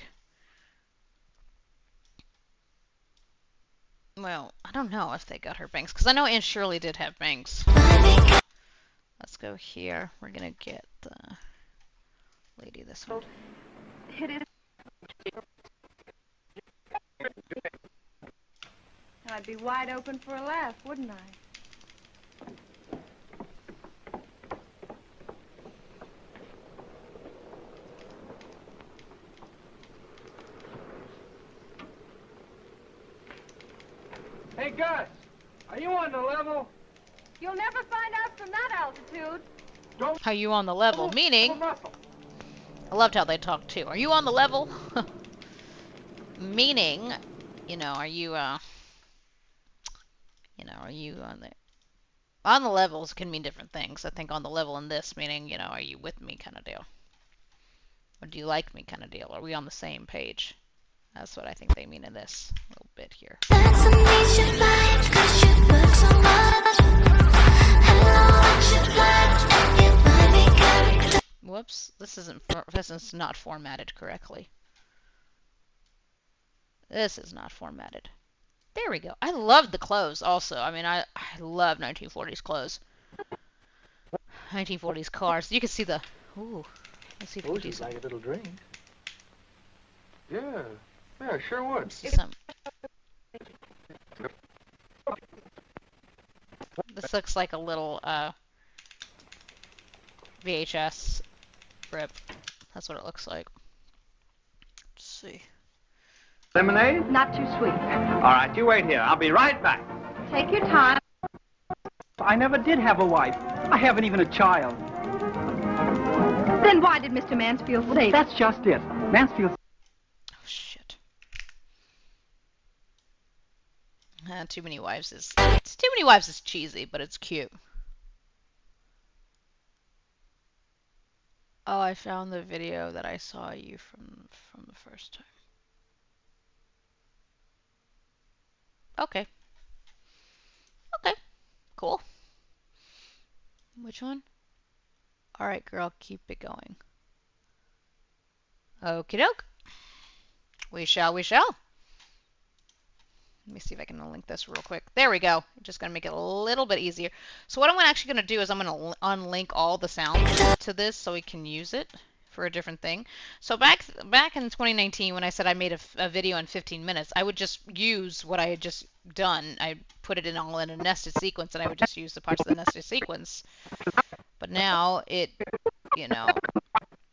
Well, I don't know if they got her bangs, because I know Anne Shirley did have bangs. Let's go here. We're going to get the lady this one. I'd be wide open for a laugh, wouldn't I? Hey, Gus, are you on the level? You'll never find out from that altitude. Are you on the level? Meaning, I loved how they talked too. Are you on the level? Meaning, you know, are you are you on the levels can mean different things. I think on the level in this meaning, you know, are you with me kind of deal? Or do you like me kind of deal? Are we on the same page? That's what I think they mean in this little bit here. Whoops, this is not formatted correctly. This is not formatted. There we go. I love the clothes also. I mean, I love 1940s clothes. 1940s cars. You can see the... Ooh. Let's see if we can do some. Like a little drink. Yeah. Yeah, sure would. Some. This looks like a little VHS rip. That's what it looks like. Let's see. Lemonade? Not too sweet. All right, you wait here. I'll be right back. Take your time. I never did have a wife. I haven't even a child. Then why did Mr. Mansfield say that? That's just it. Mansfield... Oh, shit. Too Many Wives is... Too Many Wives is cheesy, but it's cute. Oh, I found the video that I saw you from the first time. Okay. Okay. Cool. Which one? Alright, girl, keep it going. Okie doke. We shall. Let me see if I can link this real quick. There we go. Just going to make it a little bit easier. So what I'm actually going to do is I'm going to unlink all the sounds to this so we can use it for a different thing. So back in 2019 when I said I made a video in 15 minutes, I would just use what I had just done. I put it all in a nested sequence and I would just use the parts of the nested sequence. But now it, you know,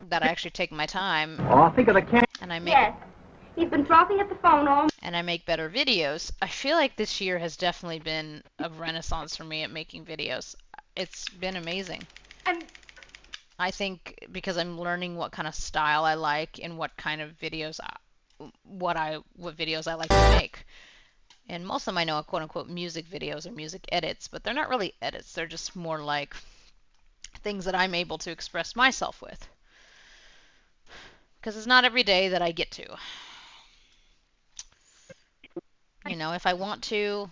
that I actually take my time and I make Yes. He's been talking at the phone all... And I make better videos. I feel like this year has definitely been a renaissance for me at making videos. It's been amazing. And I think because I'm learning what kind of style I like and what kind of videos what videos I like to make. And most of them I know are quote unquote music videos or music edits, but they're not really edits. They're just more like things that I'm able to express myself with. Because it's not every day that I get to. You know, if I want to,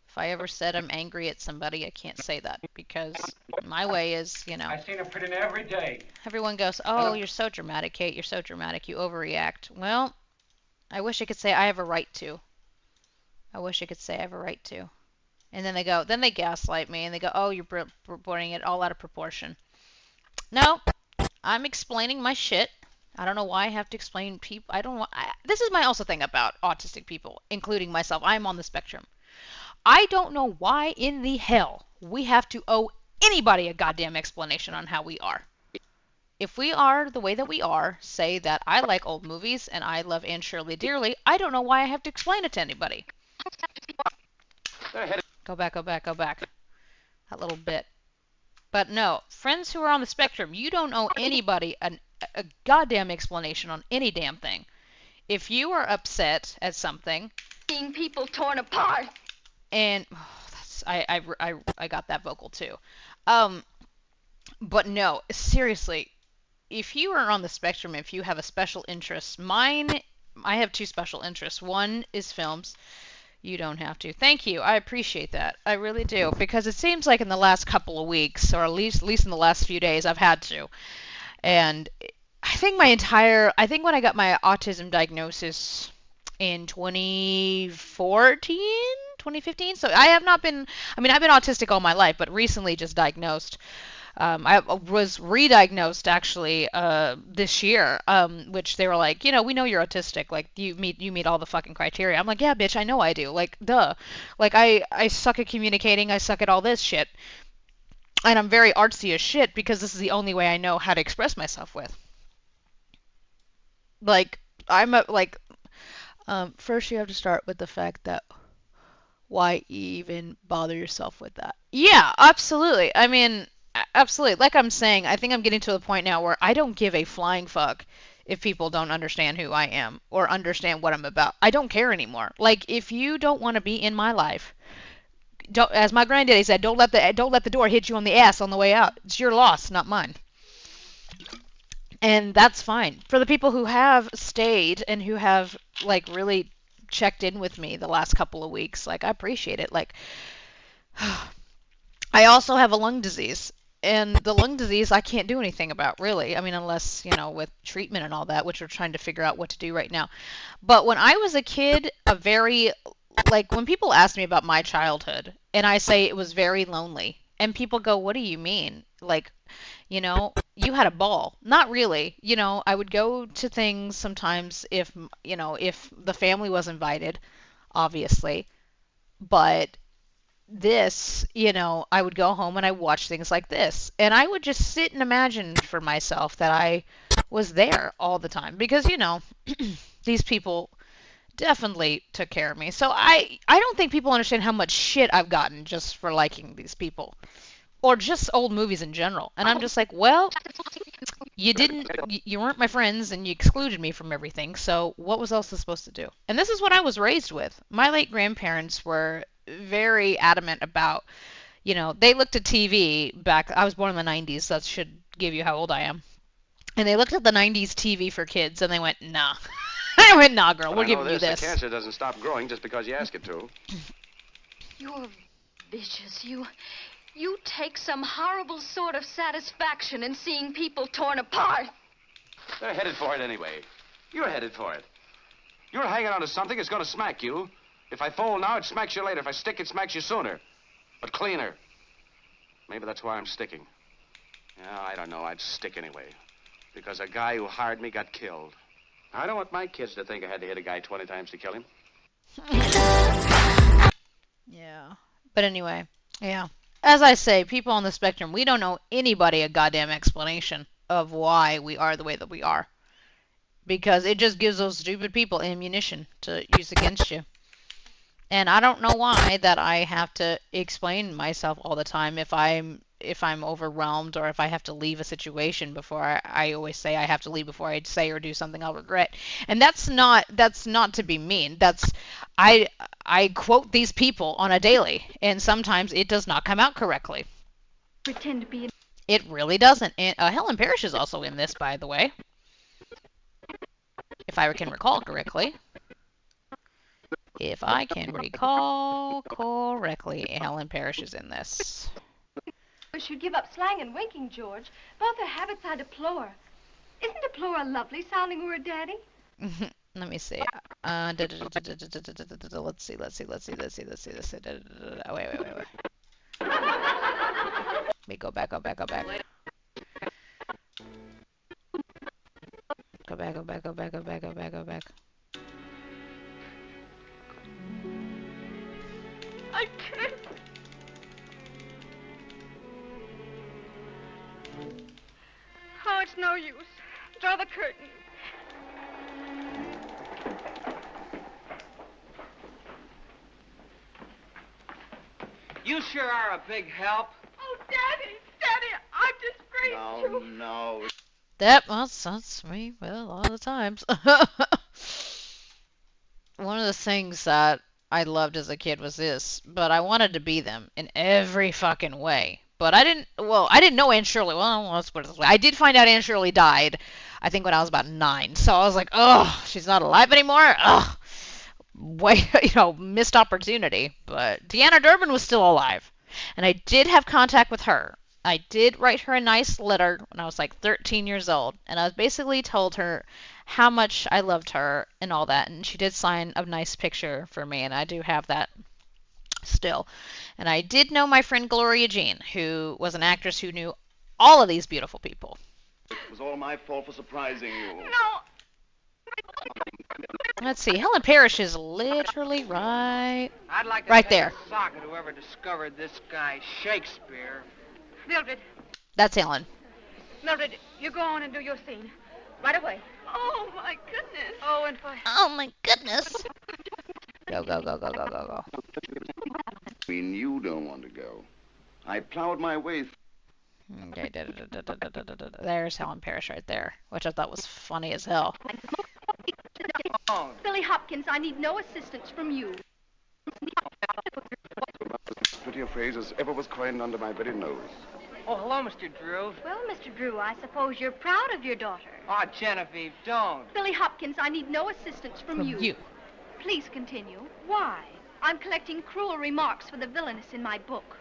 if I ever said I'm angry at somebody, I can't say that because my way is, you know. I seen her put in every day. Everyone goes, oh, you're so dramatic, Kate. You're so dramatic. You overreact. Well, I wish I could say I have a right to. I wish I could say I have a right to. And then they gaslight me and they go, oh, you're putting it all out of proportion. No, I'm explaining my shit. I don't know why I have to explain people. This is my also thing about autistic people, including myself. I'm on the spectrum. I don't know why in the hell we have to owe anybody a goddamn explanation on how we are. If we are the way that we are, say that I like old movies and I love Anne Shirley dearly, I don't know why I have to explain it to anybody. Go back. That little bit. But no, friends who are on the spectrum, you don't owe anybody a goddamn explanation on any damn thing. If you are upset at something, seeing people torn apart. And I got that vocal too. But no, seriously, if you are on the spectrum, if you have a special interest, I have two special interests. One is films. You don't have to. Thank you. I appreciate that. I really do. Because it seems like in the last couple of weeks, or at least in the last few days, I've had to. And I think when I got my autism diagnosis in 2015, so I've been autistic all my life, but recently just diagnosed I was re-diagnosed actually this year, which they were like, we know you're autistic. Like you meet all the fucking criteria. I'm like, yeah, bitch, I know I do. Like, duh. Like I suck at communicating. I suck at all this shit. And I'm very artsy as shit because this is the only way I know how to express myself with. Like first you have to start with the fact that why even bother yourself with that? Yeah, absolutely. I mean, absolutely. Like I'm saying, I think I'm getting to the point now where I don't give a flying fuck if people don't understand who I am or understand what I'm about. I don't care anymore. Like if you don't want to be in my life, don't, as my granddaddy said, don't let the door hit you on the ass on the way out. It's your loss, not mine. And that's fine. For the people who have stayed and who have like really checked in with me the last couple of weeks, like I appreciate it. Like I also have a lung disease. And the lung disease I can't do anything about, really. I mean, unless, with treatment and all that, which we're trying to figure out what to do right now. But when I was a kid, when people ask me about my childhood, and I say it was very lonely, and people go, what do you mean? Like, you had a ball. Not really. I would go to things sometimes if the family was invited, obviously. But I would go home and I watch things like this. And I would just sit and imagine for myself that I was there all the time. Because, these people definitely took care of me. So I don't think people understand how much shit I've gotten just for liking these people. Or just old movies in general. And I'm just like, well, you weren't my friends and you excluded me from everything. So what was else supposed to do? And this is what I was raised with. My late grandparents were very adamant about, they looked at TV back, I was born in the 90s, that should give you how old I am. And they looked at the 90s TV for kids and they went, nah. I went, nah, girl, we're giving you this. The cancer doesn't stop growing just because you ask it to. You're vicious. You take some horrible sort of satisfaction in seeing people torn apart. They're headed for it anyway. You're headed for it. You're hanging on to something that's going to smack you. If I fold now, it smacks you later. If I stick, it smacks you sooner. But cleaner. Maybe that's why I'm sticking. Yeah, I don't know. I'd stick anyway. Because a guy who hired me got killed. I don't want my kids to think I had to hit a guy 20 times to kill him. Yeah. But anyway, yeah. As I say, people on the spectrum, we don't know anybody a goddamn explanation of why we are the way that we are. Because it just gives those stupid people ammunition to use against you. And I don't know why that I have to explain myself all the time if I'm overwhelmed or if I have to leave a situation before I always say I have to leave before I say or do something I'll regret. And that's not to be mean. I quote these people on a daily, and sometimes it does not come out correctly. Pretend to be. It really doesn't. And Helen Parrish is also in this, by the way, if I can recall correctly. If I can recall correctly, Helen Parrish is in this. We should give up slang and winking, George. Both are habits I deplore. Isn't deplore a lovely sounding word, Daddy? Let me see. Let's see. Wait. Let me go back. Go back. I can't. Oh, it's no use. Draw the curtain. You sure are a big help. Oh, Daddy, I've disgraced you. No. That's me. Well, a lot of the times. One of the things that I loved as a kid was this, but I wanted to be them in every fucking way. But I didn't know Aunt Shirley. Well, let's put it this way. I did find out Aunt Shirley died, I think when I was about 9. So I was like, oh, she's not alive anymore? Ugh. Missed opportunity. But Deanna Durbin was still alive. And I did have contact with her. I did write her a nice letter when I was like 13 years old. And I basically told her how much I loved her and all that. And she did sign a nice picture for me. And I do have that still. And I did know my friend Gloria Jean, who was an actress who knew all of these beautiful people. It was all my fault for surprising you. No. Let's see. Helen Parrish is literally right I'd like to right take there. a sock at whoever discovered this guy Shakespeare. Mildred, That's Helen. Mildred, you go on and do your scene. Right away. Oh, my goodness. Oh, and for... Oh, my goodness. Go, go, go, go, go, go, go. I mean, you don't want to go. I plowed my way Okay, there's Helen Parrish right there, which I thought was funny as hell. Billy Hopkins, I need no assistance from you. prettier phrase as ever was coined under my very nose. Oh, hello, Mr. Drew. Well, Mr. Drew, I suppose you're proud of your daughter. Oh, Genevieve, don't. Billy Hopkins, I need no assistance from you. Please continue. Why? I'm collecting cruel remarks for the villainess in my book.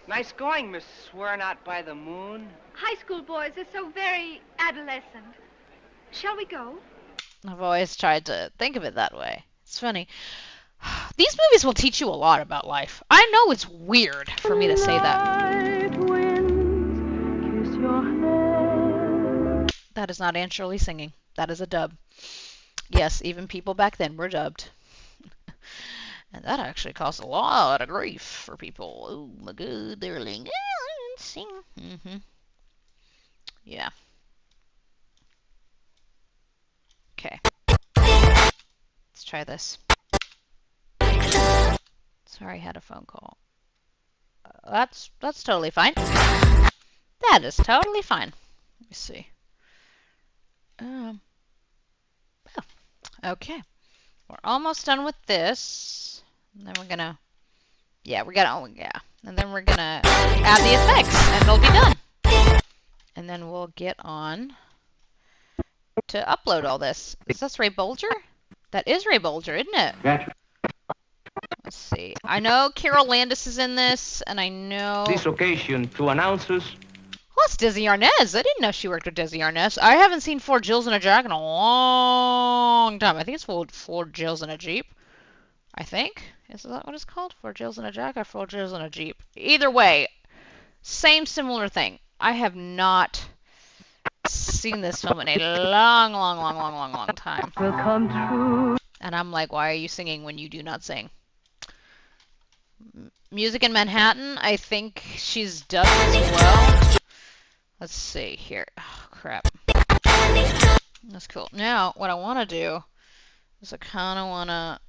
Nice going, Miss Swear Not by the Moon. High school boys are so very adolescent. Shall we go? I've always tried to think of it that way. It's funny. These movies will teach you a lot about life. I know it's weird for me to say that. That is not Anne Shirley singing. That is a dub. Yes, even people back then were dubbed. And that actually caused a lot of grief for people. Oh my god, they were like, sing. Yeah. Okay. Let's try this. Sorry, I had a phone call. That's totally fine. That is totally fine. Let me see. Oh, okay. We're almost done with this. And then we're gonna, and then we're gonna add the effects, and it'll be done. And then we'll get on to upload all this. Is this Ray Bolger? That is Ray Bolger, isn't it? Gotcha. Let's see. I know Carol Landis is in this, and I know... This occasion to announce us. Well, it's Desi Arnaz. I didn't know she worked with Desi Arnaz. I haven't seen Four Jills in a Jack in a long time. I think it's Four Jills in a Jeep. I think. Is that what it's called? Four Jills in a Jack or Four Jills in a Jeep? Either way, same similar thing. I have not seen this film in a long time. Will come true. And I'm like, why are you singing when you do not sing? Music in Manhattan, I think she's dubbed as well. Let's see here. Oh, crap. That's cool. Now, what I want to do is I kind of want to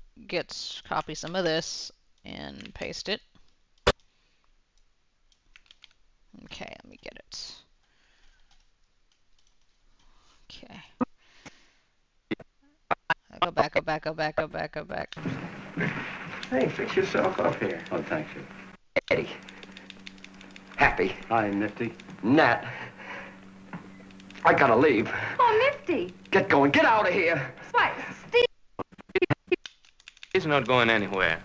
copy some of this and paste it. Okay, let me get it. Okay. Go back. Hey, fix yourself up here. Oh, thank you. Eddie. Happy. Hi, Nifty. Nat. I gotta leave. Oh, Nifty. Get going. Get out of here. Why, Steve. He's not going anywhere.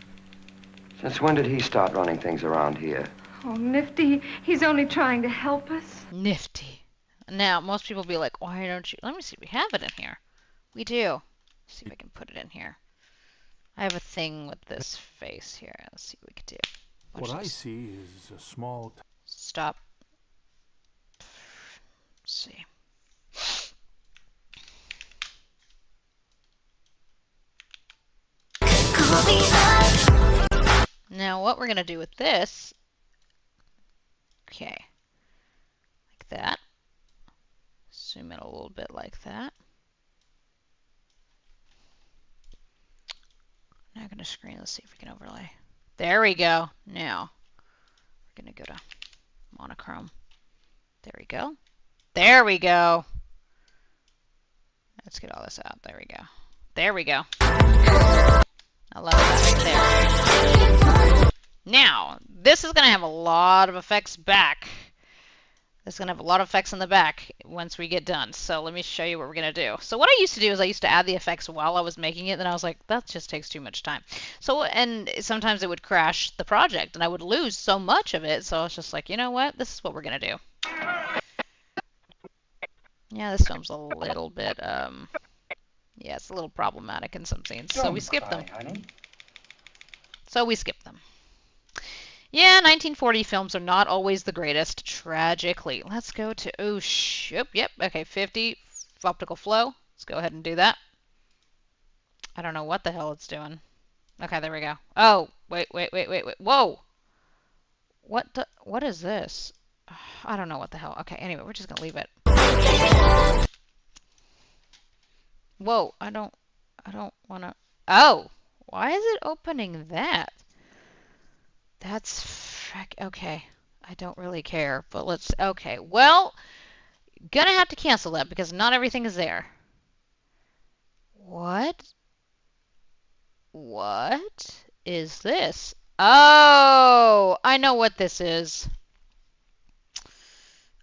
Since when did he start running things around here? Oh, Nifty. He's only trying to help us. Nifty. Now, most people will be like, why don't you... Let me see. We have it in here. We do. Let's see if I can put it in here. I have a thing with this face here. Let's see what we can do. What I see is a small... Stop. Let's see. Now, what we're going to do with this... Okay. Like that. Zoom in a little bit like that. Now I'm going to screen. Let's see if we can overlay. There we go. Now, we're going to go to monochrome. There we go. There we go. Let's get all this out. There we go. There we go. I love that. There. Now, this is going to have a lot of effects back. It's going to have a lot of effects in the back once we get done. So let me show you what we're going to do. So what I used to do is I used to add the effects while I was making it. Then I was like, that just takes too much time. So, and sometimes it would crash the project and I would lose so much of it. So I was just like, you know what? This is what we're going to do. Yeah, this film's a little bit, yeah, it's a little problematic in some scenes. So we skip them. Honey. So we skip them. Yeah, 1940 films are not always the greatest, tragically. Let's go to, yep, okay, 50, optical flow. Let's go ahead and do that. I don't know what the hell it's doing. Okay, there we go. Oh, wait. Whoa! What is this? I don't know what the hell. Okay, anyway, we're just gonna leave it. Whoa, I don't wanna, oh! Why is it opening that? That's okay. I don't really care, but okay. Well, gonna have to cancel that because not everything is there. What? What is this? Oh, I know what this is.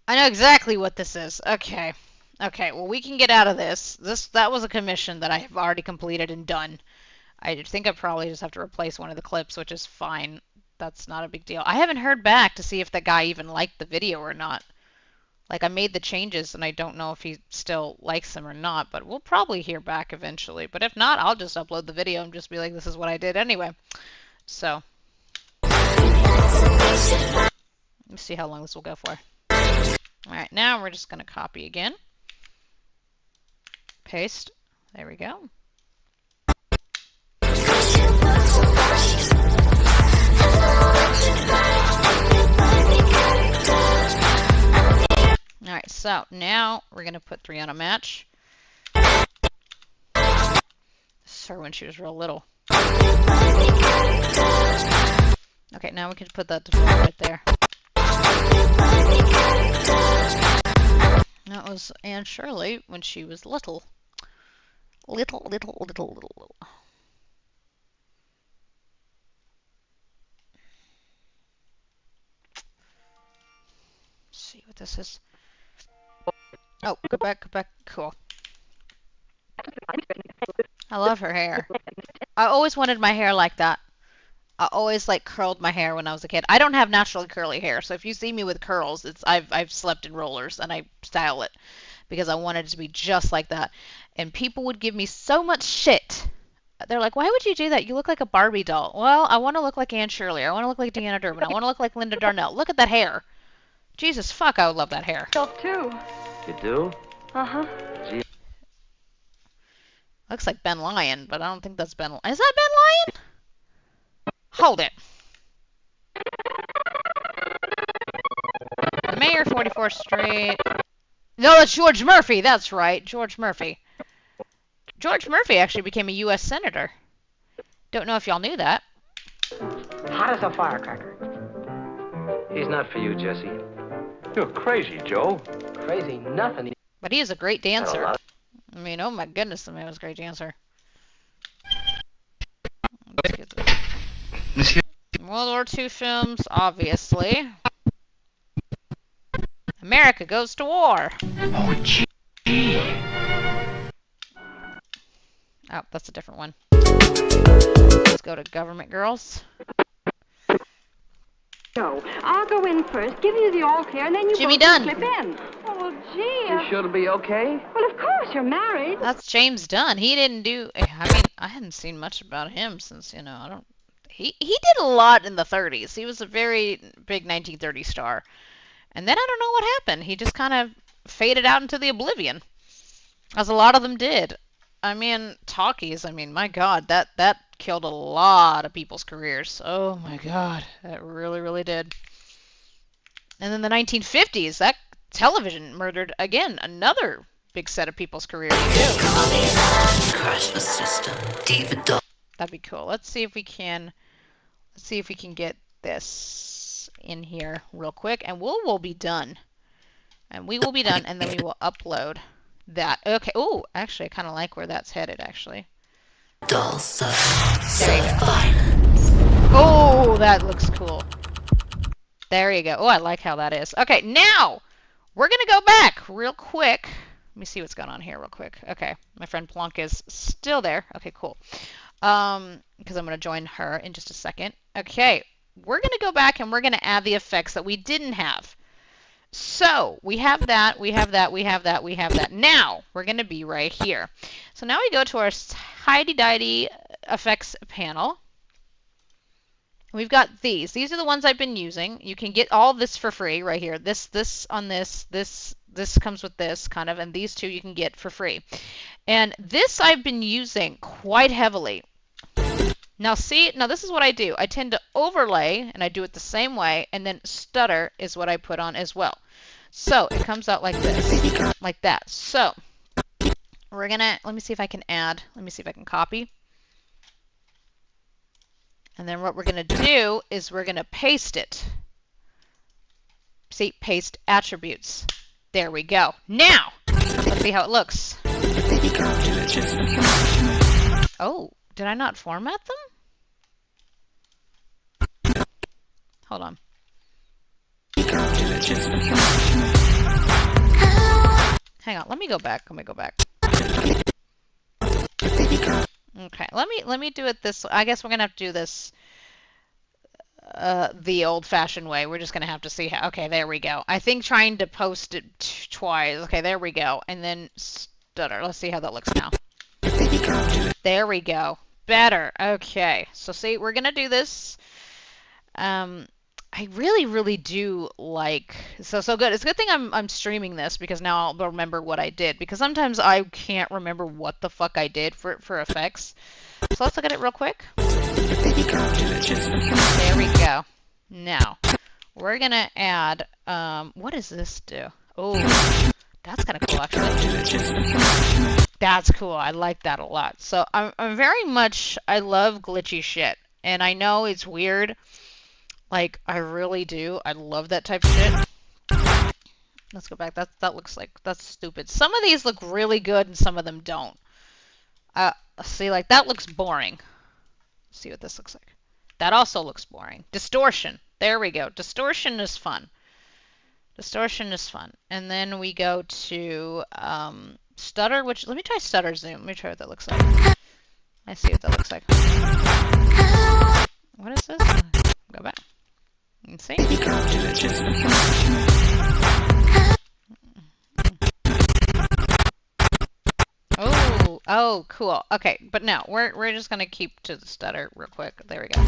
I know exactly what this is. Okay. Okay, well, we can get out of this. That was a commission that I have already completed and done. I think I probably just have to replace one of the clips, which is fine. That's not a big deal. I haven't heard back to see if that guy even liked the video or not. Like, I made the changes, and I don't know if he still likes them or not, but we'll probably hear back eventually. But if not, I'll just upload the video and just be like, this is what I did anyway. So, let's see how long this will go for. Alright, now we're just going to copy again. Paste. There we go. Alright, so now we're going to put 3 on a match. This is her when she was real little. Okay, now we can put that to right there. That was Anne Shirley when she was little. Little. See what this is. Oh, go back. Cool. I love her hair. I always wanted my hair like that. I always curled my hair when I was a kid. I don't have naturally curly hair, so if you see me with curls, I've slept in rollers and I style it because I wanted it to be just like that. And people would give me so much shit. They're like, "Why would you do that? You look like a Barbie doll." Well, I want to look like Anne Shirley. I want to look like Deanna Durbin. I want to look like Linda Darnell. Look at that hair. Jesus fuck, I would love that hair. Self too. You do? Uh-huh. Gee. Looks like Ben Lyon, but I don't think that's Ben Lyon. Is that Ben Lyon? Hold it. The Mayor, 44th Street. No, that's George Murphy. That's right, George Murphy. George Murphy actually became a U.S. Senator. Don't know if y'all knew that. Hot as a firecracker. He's not for you, Jesse. You're crazy, Joe. Crazy nothing. But he is a great dancer. I mean, oh my goodness, the man was a great dancer. Let's get this. Monsieur. World War II films, obviously. America Goes to War. Oh, gee. Oh, that's a different one. Let's go to Government Girls. No, I'll go in first, give you the all clear, and then you Jimmy both Dunn. slip in. Oh, gee. You sure it'll be okay? Well, of course, you're married. That's James Dunn. He didn't do. I mean, I hadn't seen much about him since I don't. He did a lot in the 30s. He was a very big 1930s star, and then I don't know what happened. He just kind of faded out into the oblivion, as a lot of them did. I mean, talkies. I mean, my God, that killed a lot of people's careers. Oh my God, that really, really did. And then the 1950s, that television murdered again another big set of people's careers too. That'd be cool. Let's see if we can get this in here real quick, and we'll be done. And we will be done, and then we will upload that. Okay. Oh, actually, I kind of like where that's headed. Actually. Oh, that looks cool. There you go. Oh, I like how that is. Okay, now we're gonna go back real quick. Let me see what's going on here real quick. Okay, my friend Plonk is still there. Okay, cool. Because I'm gonna join her in just a second. Okay, we're gonna go back and we're gonna add the effects that we didn't have. So we have that, we have that, we have that, we have that. Now we're going to be right here. So now we go to our tidy-didy effects panel. We've got these. These are the ones I've been using. You can get all this for free right here. This on this comes with this kind of, and these two you can get for free. And this I've been using quite heavily. Now see, now this is what I do. I tend to overlay, and I do it the same way, and then stutter is what I put on as well. So it comes out like this, like that. So we're gonna, let me see if I can add, let me see if I can copy. And then what we're gonna do is we're gonna paste it. See, paste attributes. There we go. Now, let's see how it looks. Oh, did I not format them? Hold on. Hang on, let me go back. Let me go back. Okay, let me do it this. I guess we're gonna have to do this the old-fashioned way. We're just gonna have to see how. Okay, there we go. I think trying to post it twice. Okay, there we go. And then stutter. Let's see how that looks now. There we go. Better. Okay. So see, we're gonna do this. I really do like so good. It's a good thing I'm streaming this because now I'll remember what I did, because sometimes I can't remember what the fuck I did for effects. So let's look at it real quick. There we go. Now we're gonna add what does this do? Oh, that's kind of cool actually. That's cool. I like that a lot. So I'm very much, I love glitchy shit, and I know it's weird. Like, I really do. I love that type of shit. Let's go back. That looks like, that's stupid. Some of these look really good and some of them don't. See, like, that looks boring. Let's see what this looks like. That also looks boring. Distortion. There we go. Distortion is fun. Distortion is fun. And then we go to stutter, which, let me try stutter zoom. Let me try what that looks like. Let's see what that looks like. What is this? Go back. Let's see. Oh, cool. Okay, but no, we're just gonna keep to the stutter real quick. There we go.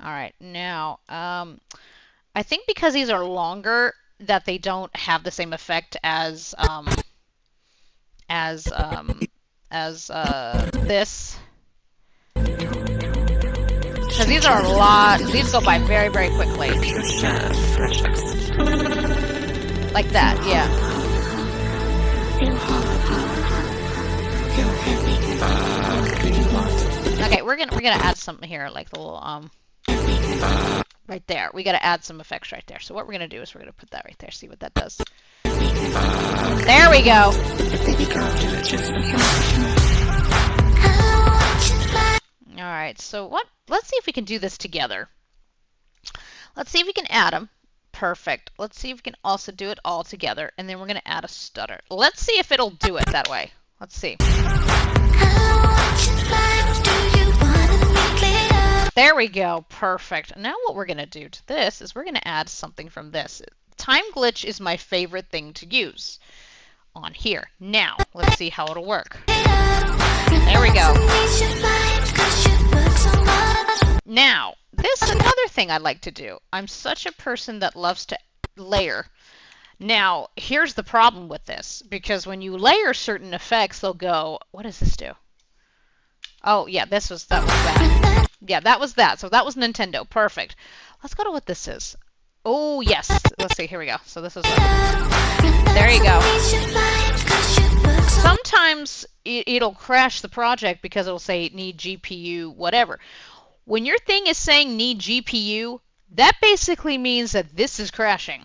All right, now I think because these are longer, that they don't have the same effect as this. Because these are a lot, these go by very quickly. Like that, yeah. Okay, we're gonna add something here, like the little right there. We gotta add some effects right there. So what we're gonna do is we're gonna put that right there, see what that does. There we go. Alright, so let's see if we can do this together. Let's see if we can add them. Perfect. Let's see if we can also do it all together, and then we're going to add a stutter. Let's see if it'll do it that way. Let's see. There we go. Perfect. Now what we're going to do to this is we're going to add something from this. Time glitch is my favorite thing to use on here. Now, let's see how it'll work. There we go. Now, this is another thing I like to do. I'm such a person that loves to layer. Now, here's the problem with this, because when you layer certain effects, they'll go, what does this do? Oh, yeah, that was that. Yeah, that was that. So that was Nintendo. Perfect. Let's go to what this is. Oh, yes. Let's see. Here we go. So this is there you go. Sometimes it'll crash the project because it'll say need GPU, whatever. When your thing is saying need GPU, that basically means that this is crashing.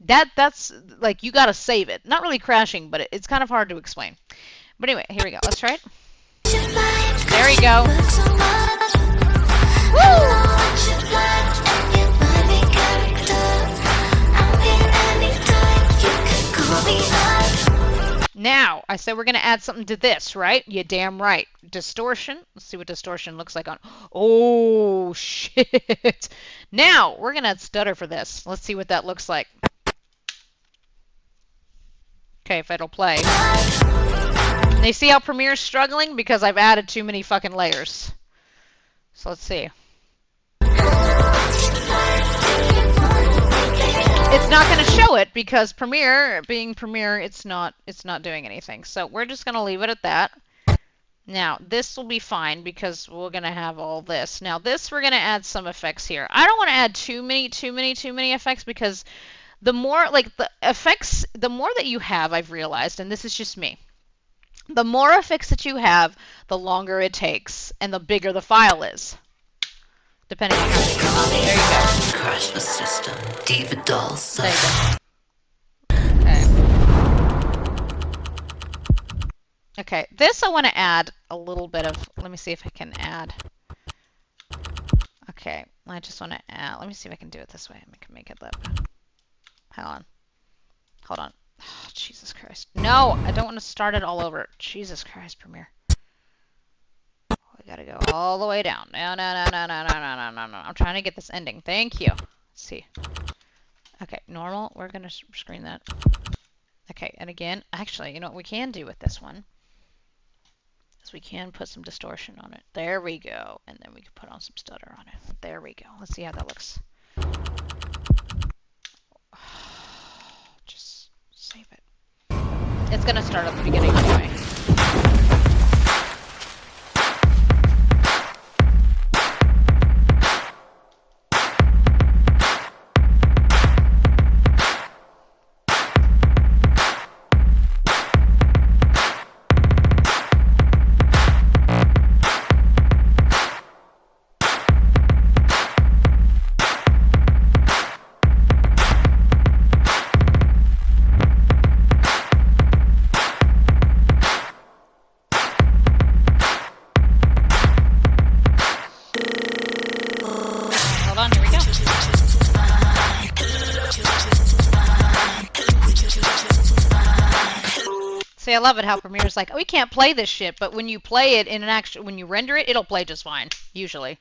That's like, you gotta save it. Not really crashing, but it's kind of hard to explain. But anyway, here we go. Let's try it. There we go. Woo! Now, I said we're going to add something to this, right? You damn right. Distortion. Let's see what distortion looks like on... Oh, shit. Now, we're going to stutter for this. Let's see what that looks like. Okay, if it'll play. And you see how Premiere's struggling? Because I've added too many fucking layers. So let's see. It's not going to show it because Premiere, being Premiere, it's not doing anything. So we're just going to leave it at that. Now, this will be fine because we're going to have all this. Now, this we're going to add some effects here. I don't want to add too many effects because the more, like, the effects, the more that you have, I've realized, and this is just me, the more effects that you have, the longer it takes and the bigger the file is. Depending on how big you want. There you go. Crash the system. David Dolls. There you go. Okay. Okay, this I want to add a little bit of, let me see if I can add. Okay, I just want to add, let me see if I can do it this way. I can make it look. Hold on. Oh, Jesus Christ. No, I don't want to start it all over. Jesus Christ, Premiere. We gotta go all the way down. No. I'm trying to get this ending. Thank you. Let's see. Okay, normal. We're gonna screen that. Okay, and again, actually, you know what we can do with this one is we can put some distortion on it. There we go. And then we can put on some stutter on it. There we go. Let's see how that looks. Just save it. It's gonna start at the beginning anyway. See, I love it how Premiere's like, oh, we can't play this shit, but when you play it in an actual, when you render it, it'll play just fine, usually.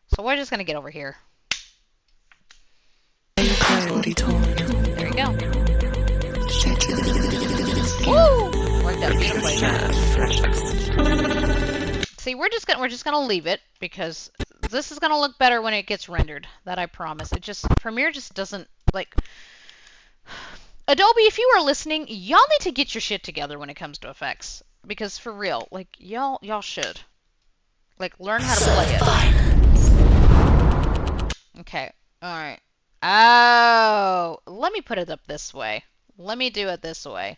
So we're just gonna get over here. There we go. Woo! Worked out beautifully. See, we're just gonna leave it because this is gonna look better when it gets rendered. That I promise. Premiere just doesn't like. Adobe, if you are listening, y'all need to get your shit together when it comes to effects. Because for real, like, y'all should. Like, learn how to play it. Okay, alright. Oh, let me put it up this way. Let me do it this way.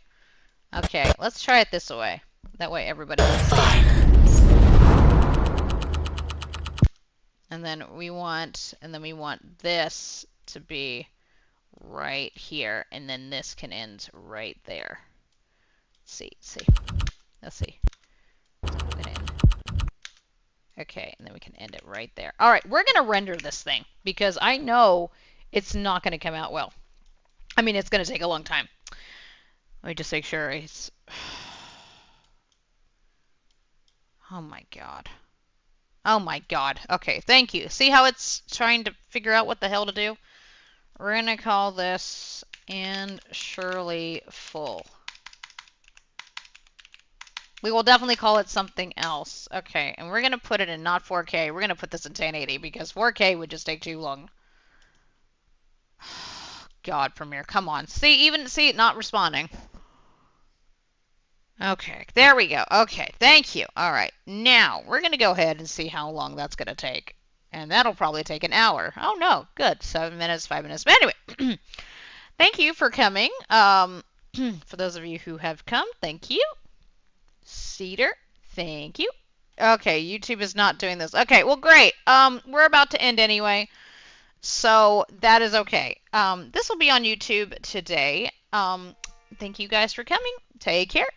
Okay, let's try it this way. That way everybody can see it. And then we want this to be right here, and then this can end right there. Let's see. Okay, and then we can end it right there. All right, we're gonna render this thing because I know it's not gonna come out well. I mean, it's gonna take a long time. Let me just make sure it's. Oh my god. Oh my god. Okay, thank you. See how it's trying to figure out what the hell to do? We're going to call this And Shirley Full. We will definitely call it something else. Okay, and we're going to put it in not 4K. We're going to put this in 1080 because 4K would just take too long. God, Premiere, come on. See it not responding. Okay, there we go. Okay, thank you. All right, now we're going to go ahead and see how long that's going to take. And that'll probably take an hour. Oh, no. Good. 7 minutes, 5 minutes. But anyway, thank you for coming. For those of you who have come, thank you. Cedar, thank you. Okay, YouTube is not doing this. Okay, well, great. We're about to end anyway. So that is okay. This will be on YouTube today. Thank you guys for coming. Take care.